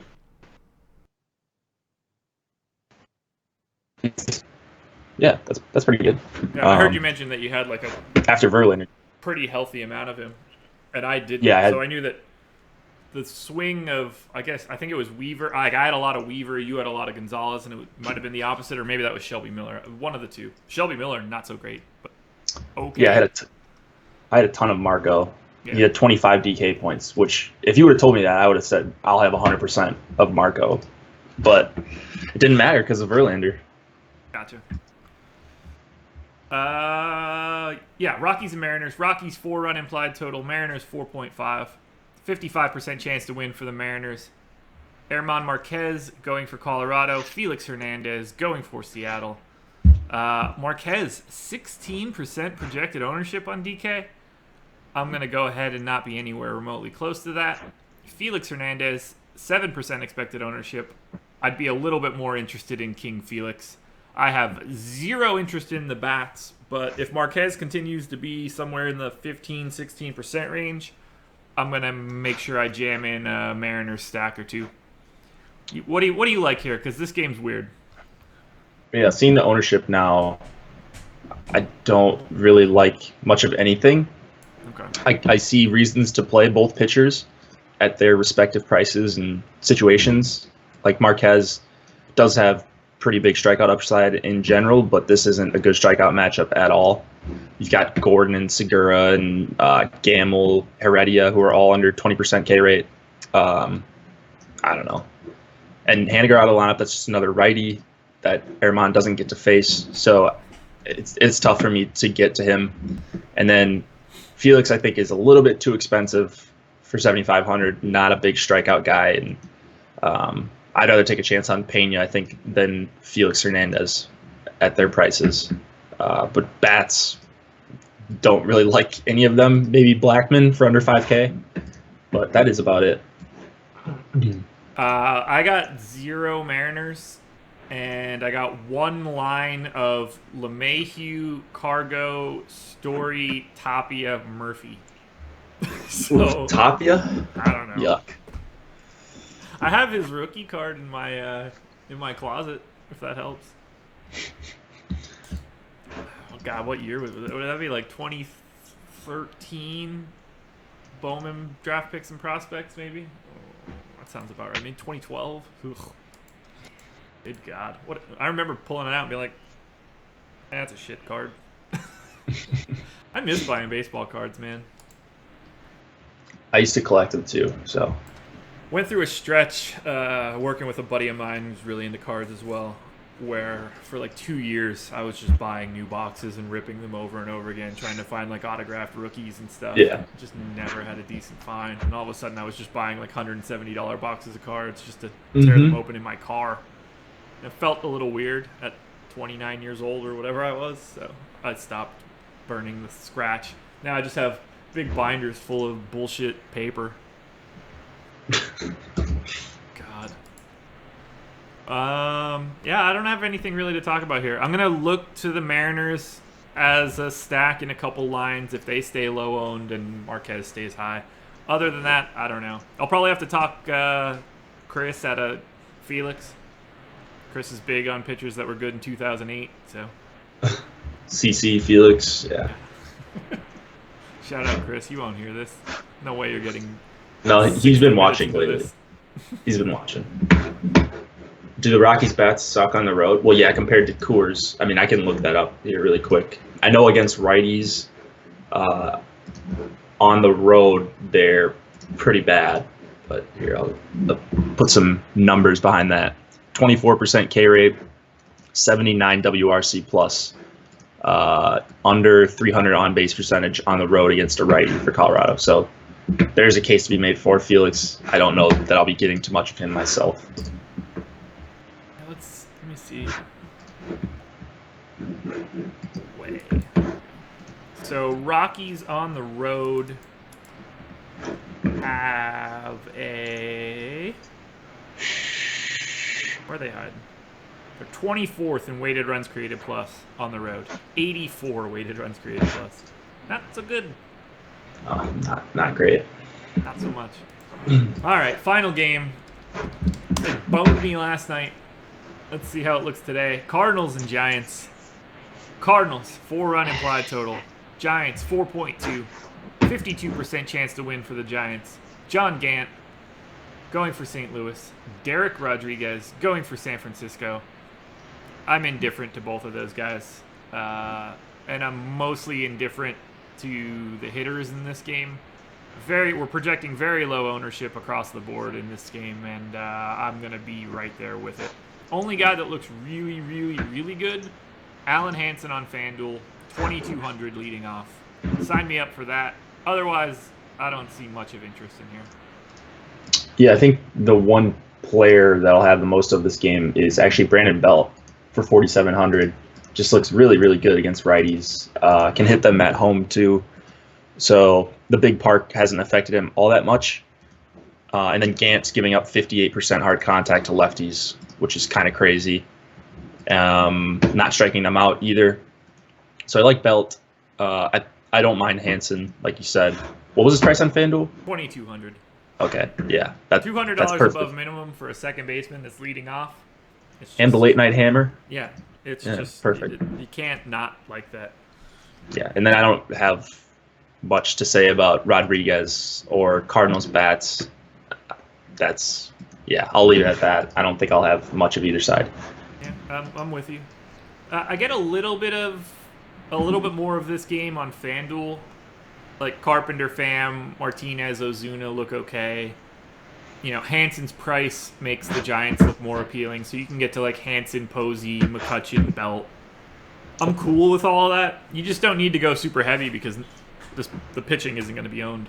Yeah, that's pretty good. Yeah, I heard you mention that you had like a after Verlander. pretty healthy amount of him, and I didn't. Yeah, so I knew that the swing of, I think it was Weaver. Like I had a lot of Weaver, you had a lot of Gonzalez, and it might have been the opposite, or maybe that was Shelby Miller. One of the two. Shelby Miller, not so great, but okay. Yeah, I had a ton of Marco. Yeah. He had 25 DK points, which if you would have told me that, I would have said I'll have 100% of Marco. But it didn't matter because of Verlander. Gotcha. Yeah, Rockies and Mariners. Rockies 4-run implied total. Mariners 4.5. 55% chance to win for the Mariners. Herman Marquez going for Colorado. Felix Hernandez going for Seattle. Marquez 16% projected ownership on DK. I'm going to go ahead and not be anywhere remotely close to that. Felix Hernandez 7% expected ownership. I'd be a little bit more interested in King Felix. I have zero interest in the bats, but if Marquez continues to be somewhere in the 15-16% range, I'm going to make sure I jam in a Mariners stack or two. What do you like here? Because this game's weird. Yeah, seeing the ownership now, I don't really like much of anything. Okay. I see reasons to play both pitchers at their respective prices and situations. Like Marquez does have pretty big strikeout upside in general, but this isn't a good strikeout matchup at all. You've got Gordon and Segura and Gamble, Heredia, who are all under 20% K rate. I don't know. And Haniger out of lineup, that's just another righty that Herman doesn't get to face. So it's tough for me to get to him. And then Felix, I think, is a little bit too expensive for 7,500. Not a big strikeout guy, and I'd rather take a chance on Pena, I think, than Felix Hernandez at their prices. But bats, don't really like any of them. Maybe Blackman for under 5K, but that is about it. I got 0 Mariners, and I got one line of LeMahieu, Cargo, Story, Tapia, Murphy. So Tapia? I don't know. Yuck. I have his rookie card in my closet, if that helps. Oh God, what year would that be? Like 2013 Bowman draft picks and prospects, maybe? Oh, that sounds about right. I mean, 2012. Ugh. Good God. What? I remember pulling it out and being like, that's a shit card. I miss buying baseball cards, man. I used to collect them too, so. Went through a stretch working with a buddy of mine who's really into cards as well, where for like 2 years I was just buying new boxes and ripping them over and over again, trying to find like autographed rookies and stuff. Yeah. Just never had a decent find. And all of a sudden I was just buying like $170 boxes of cards just to tear them open in my car. It felt a little weird at 29 years old or whatever I was, so I stopped burning the scratch. Now I just have big binders full of bullshit paper. God. Yeah, I don't have anything really to talk about here. I'm gonna look to the Mariners as a stack in a couple lines if they stay low owned and Marquez stays high. Other than that, I don't know. I'll probably have to talk Chris out of Felix. Chris is big on pitchers that were good in 2008, so. CC Felix, yeah. Shout out, Chris. You won't hear this. No way you're getting. No, he's been watching into lately. this. He's been watching. Do the Rockies bats suck on the road? Well, yeah, compared to Coors. I mean, I can look that up here really quick. I know against righties, on the road, they're pretty bad. But here, I'll put some numbers behind that. 24% K rate, 79 WRC plus, under 300 on base percentage on the road against a righty for Colorado. So there's a case to be made for Felix. I don't know that I'll be getting too much of him myself. Let me see. Way. So Rockies on the road have a. Where are they hiding? They're 24th in weighted runs created plus on the road. 84 weighted runs created plus. Not so good. Not great. Not so much. All right, final game. They boned me last night. Let's see how it looks today. Cardinals and Giants. Cardinals, 4-run implied total. Giants, 4.2. 52% chance to win for the Giants. John Gant going for St. Louis. Derek Rodriguez going for San Francisco. I'm indifferent to both of those guys. And I'm mostly indifferent to the hitters in this game. We're projecting very low ownership across the board in this game, and I'm going to be right there with it. Only guy that looks really, really, really good, Alan Hansen on FanDuel, 2,200 leading off. Sign me up for that. Otherwise, I don't see much of interest in here. Yeah, I think the one player that'll have the most of this game is actually Brandon Belt for 4,700. Just looks really, really good against righties. Can hit them at home too. So the big park hasn't affected him all that much. And then Gant's giving up 58% hard contact to lefties, which is kind of crazy. Not striking them out either. So I like Belt. I don't mind Hansen, like you said. What was his price on FanDuel? 2,200. Okay, yeah. $200 that's perfect. above minimum for a second baseman that's leading off. And the late night hammer. Yeah, it's just perfect. You can't not like that. Yeah, and then I don't have much to say about Rodriguez or Cardinals bats. I'll leave it at that. I don't think I'll have much of either side. Yeah, I'm with you. I get a little bit more of this game on FanDuel. Like Carpenter, Pham, Martinez, Ozuna look okay. You know, Hansen's price makes the Giants look more appealing, so you can get to like Hansen, Posey, McCutchen, Belt. I'm cool with all of that. You just don't need to go super heavy because the pitching isn't going to be owned.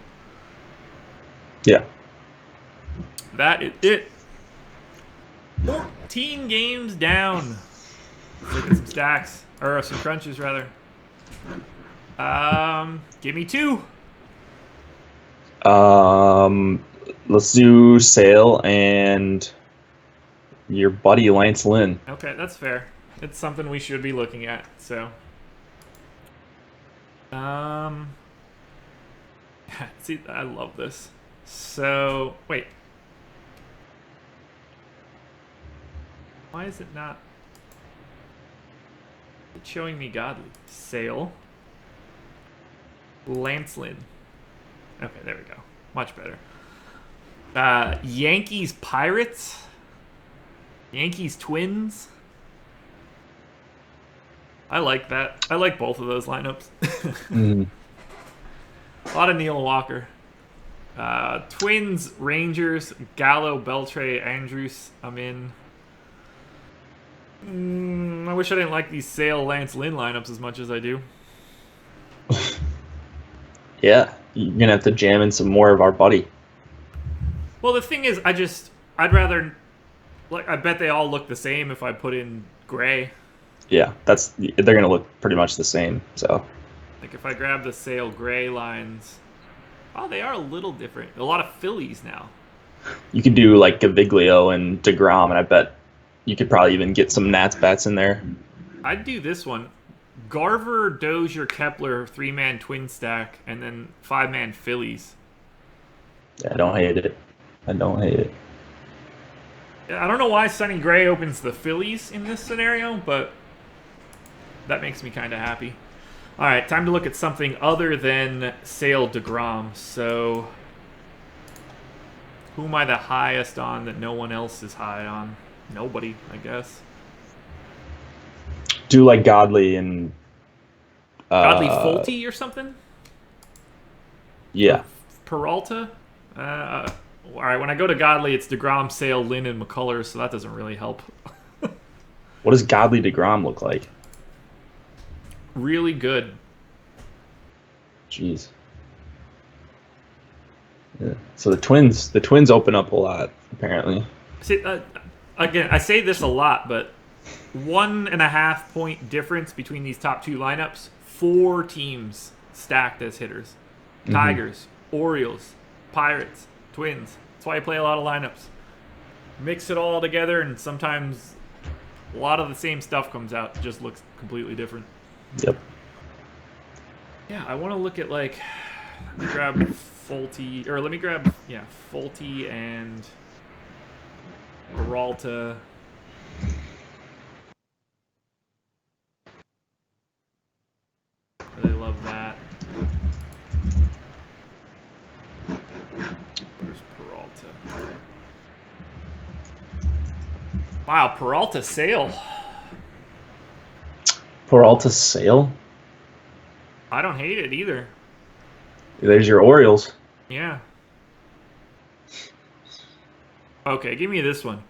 Yeah. That is it. 14 games down. Let's look at some stacks. Or some crunches, rather. Give me two. Let's do Sale and your buddy Lance Lynn. Okay, that's fair. It's something we should be looking at. So, see, I love this. So, wait. Why is it not? It's showing me godly. Sale. Lance Lynn. Okay, there we go. Much better. Yankees Pirates. Yankees Twins. I like that. I like both of those lineups. A lot of Neil Walker. Twins Rangers. Gallo, Beltre, Andrews. I'm in. I wish I didn't like these Sale Lance Lynn lineups as much as I do. Yeah, you're going to have to jam in some more of our buddy. Well, the thing is, I'd rather, like, I bet they all look the same if I put in Gray. Yeah, they're going to look pretty much the same, so. Like if I grab the Sale gray lines, oh, they are a little different. A lot of Phillies now. You could do like Gaviglio and DeGrom, and I bet you could probably even get some Nats bats in there. I'd do this one. Garver, Dozier, Kepler, 3-man twin stack, and then 5-man Phillies. Yeah, I don't hate it. I don't hate it. Yeah, I don't know why Sonny Gray opens the Phillies in this scenario, but that makes me kind of happy. All right, time to look at something other than Sale DeGrom. So, who am I the highest on that no one else is high on? Nobody, I guess. Do like Godley and Godley Fulte or something? Yeah. Peralta? All right, when I go to Godley, it's DeGrom, Sale, Lynn, and McCullers, so that doesn't really help. What does Godley DeGrom look like? Really good. Jeez. Yeah. So the Twins open up a lot apparently. See, again, I say this a lot, but 1.5 point difference between these top two lineups. 4 teams stacked as hitters: Tigers, Orioles, Pirates, Twins. That's why I play a lot of lineups. Mix it all together, and sometimes a lot of the same stuff comes out. It just looks completely different. Yep. Yeah, I want to look at let me grab Fulte, or let me grab Fulte and Peralta. Really love that. Where's Peralta? Wow, Peralta Sale. Peralta Sale? I don't hate it either. There's your Orioles. Yeah. Okay, give me this one.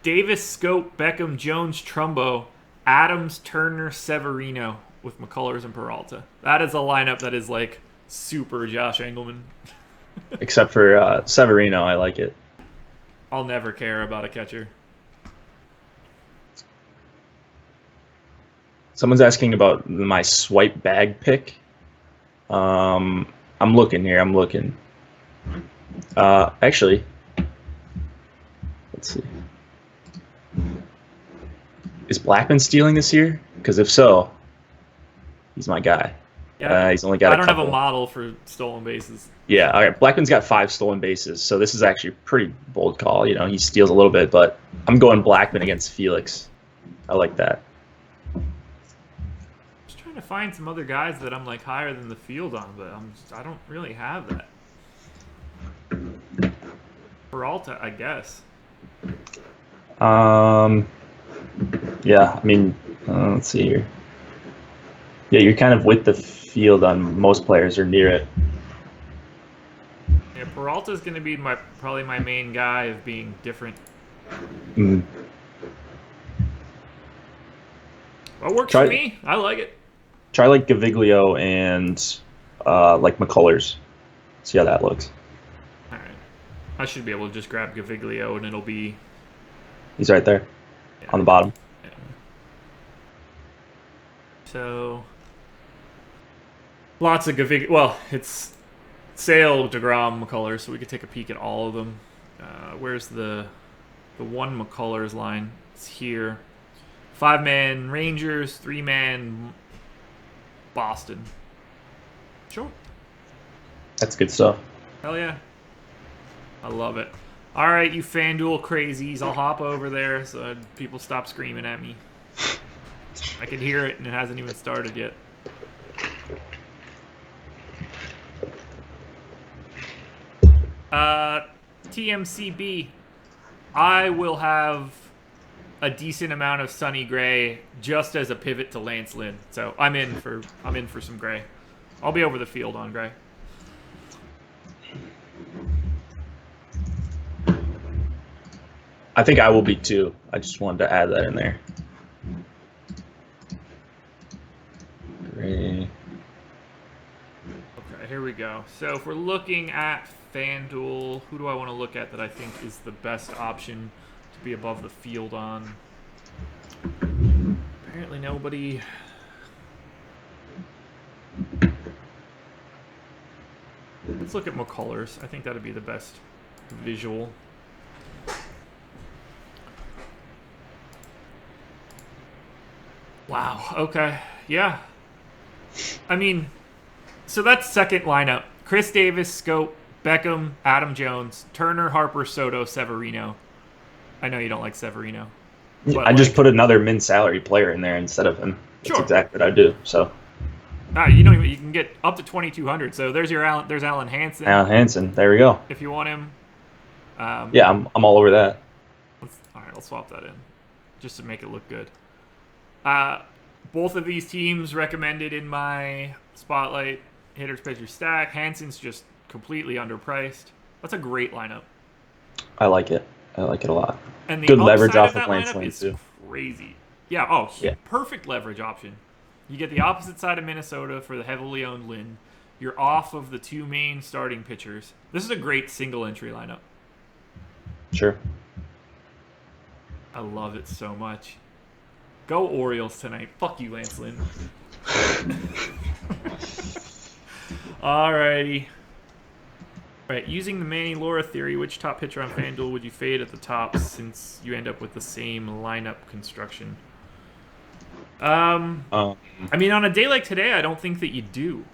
Davis, Scope, Beckham, Jones, Trumbo, Adams, Turner, Severino with McCullers and Peralta. That is a lineup that is like super Josh Engelman. Except for Severino, I like it. I'll never care about a catcher. Someone's asking about my swipe bag pick. I'm looking here. I'm looking. Actually, let's see. Is Blackman stealing this year? Because if so, he's my guy. Yeah, he's only got. I don't have a model for stolen bases. Yeah, all right. Blackman's got 5 stolen bases, so this is actually a pretty bold call. You know, he steals a little bit, but I'm going Blackman against Felix. I like that. Just trying to find some other guys that I'm like higher than the field on, but I don't really have that. Peralta, I guess. Yeah, I mean, let's see here. Yeah, you're kind of with the field on most players or near it. Yeah, Peralta's going to be probably my main guy of being different. Mm. Well, it works for me. I like it. Try like Gaviglio and like McCullers. See how that looks. All right. I should be able to just grab Gaviglio and it'll be... He's right there on the bottom. Yeah. So... Lots of Gaviglio. Well, it's Sale, DeGrom, McCullers, so we could take a peek at all of them. Where's the one McCullers line? It's here. 5-man Rangers, 3-man Boston. Sure. That's good stuff. Hell yeah. I love it. All right, you FanDuel crazies. I'll hop over there so people stop screaming at me. I can hear it and it hasn't even started yet. TMCB. I will have a decent amount of Sonny Gray just as a pivot to Lance Lynn. So I'm in for some Gray. I'll be over the field on Gray. I think I will be too. I just wanted to add that in there. Gray. Okay, here we go. So if we're looking at FanDuel, who do I want to look at that I think is the best option to be above the field on? Apparently nobody. Let's look at McCullers. I think that'd be the best visual. Wow. Okay. Yeah. I mean, so that's second lineup. Chris Davis, Scope, Beckham, Adam Jones, Turner, Harper, Soto, Severino. I know you don't like Severino. But I just put another min salary player in there instead of him. That's Sure. exactly what I do. So you don't even, you can get up to 2,200. So there's Alan Hansen. Alan Hansen, there we go. If you want him. Yeah, I'm all over that. All right, I'll swap that in just to make it look good. Both of these teams recommended in my spotlight hitters pitchers stack. Hansen's just completely underpriced. That's a great lineup. I like it. I like it a lot. And the good leverage upside off of that of Lance lineup Lynn is too. crazy. Yeah. Oh, Yeah. Perfect leverage option. You get the opposite side of Minnesota for the heavily owned Lynn. You're off of the two main starting pitchers. This is a great single entry lineup. Sure. I love it so much. Go Orioles tonight. Fuck you, Lance Lynn. Alrighty. Alright, using the Manny Laura theory, which top pitcher on FanDuel would you fade at the top since you end up with the same lineup construction? I mean, on a day like today, I don't think that you do.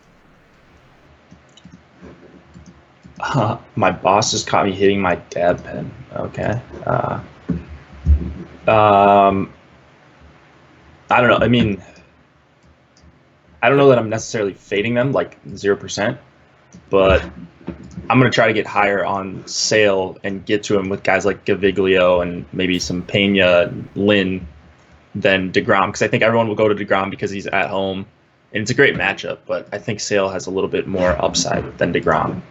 My boss just caught me hitting my dab pen. Okay. I don't know. I mean, I don't know that I'm necessarily fading them like 0%, but I'm going to try to get higher on Sale and get to him with guys like Gaviglio and maybe some Pena, Lynn, than DeGrom, because I think everyone will go to DeGrom because he's at home, and it's a great matchup, but I think Sale has a little bit more upside than DeGrom.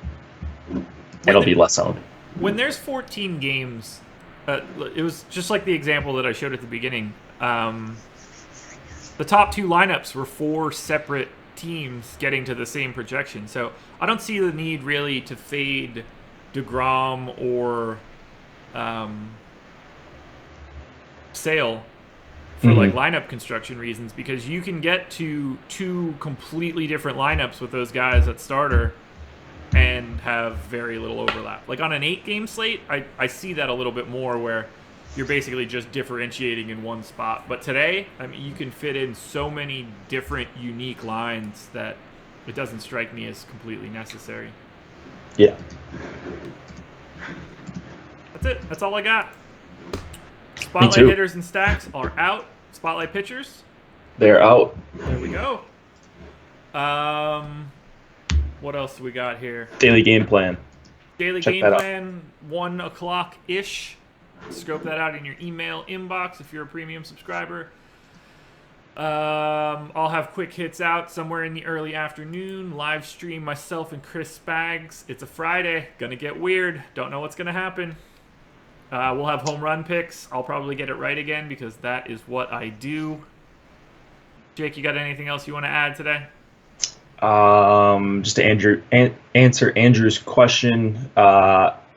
It'll be less owned. When there's 14 games, it was just like the example that I showed at the beginning. The top two lineups were four separate teams getting to the same projection. So I don't see the need really to fade DeGrom or Sale for like lineup construction reasons, because you can get to two completely different lineups with those guys at starter and have very little overlap. Like on an 8-game slate, I see that a little bit more where you're basically just differentiating in one spot. But today, I mean, you can fit in so many different unique lines that it doesn't strike me as completely necessary. Yeah. That's it. That's all I got. Spotlight hitters and stacks are out. Spotlight pitchers, they're out. There we go. What else do we got here? Daily game plan. Daily Check game that out. plan, 1 o'clock-ish. Scope that out in your email inbox if you're a premium subscriber. I'll have quick hits out somewhere in the early afternoon. Live stream myself and Chris Spags. It's a Friday. Gonna get weird. Don't know what's gonna happen. We'll have home run picks. I'll probably get it right again because that is what I do. Jake, you got anything else you want to add today? Just to answer Andrew's question,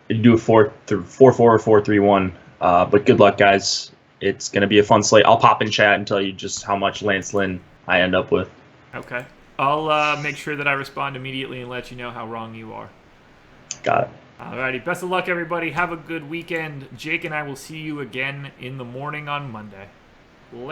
you do a 4-4 or 4-3-1. But good luck, guys. It's going to be a fun slate. I'll pop in chat and tell you just how much Lance Lynn I end up with. Okay. I'll make sure that I respond immediately and let you know how wrong you are. Got it. Alrighty. Best of luck, everybody. Have a good weekend. Jake and I will see you again in the morning on Monday. Later.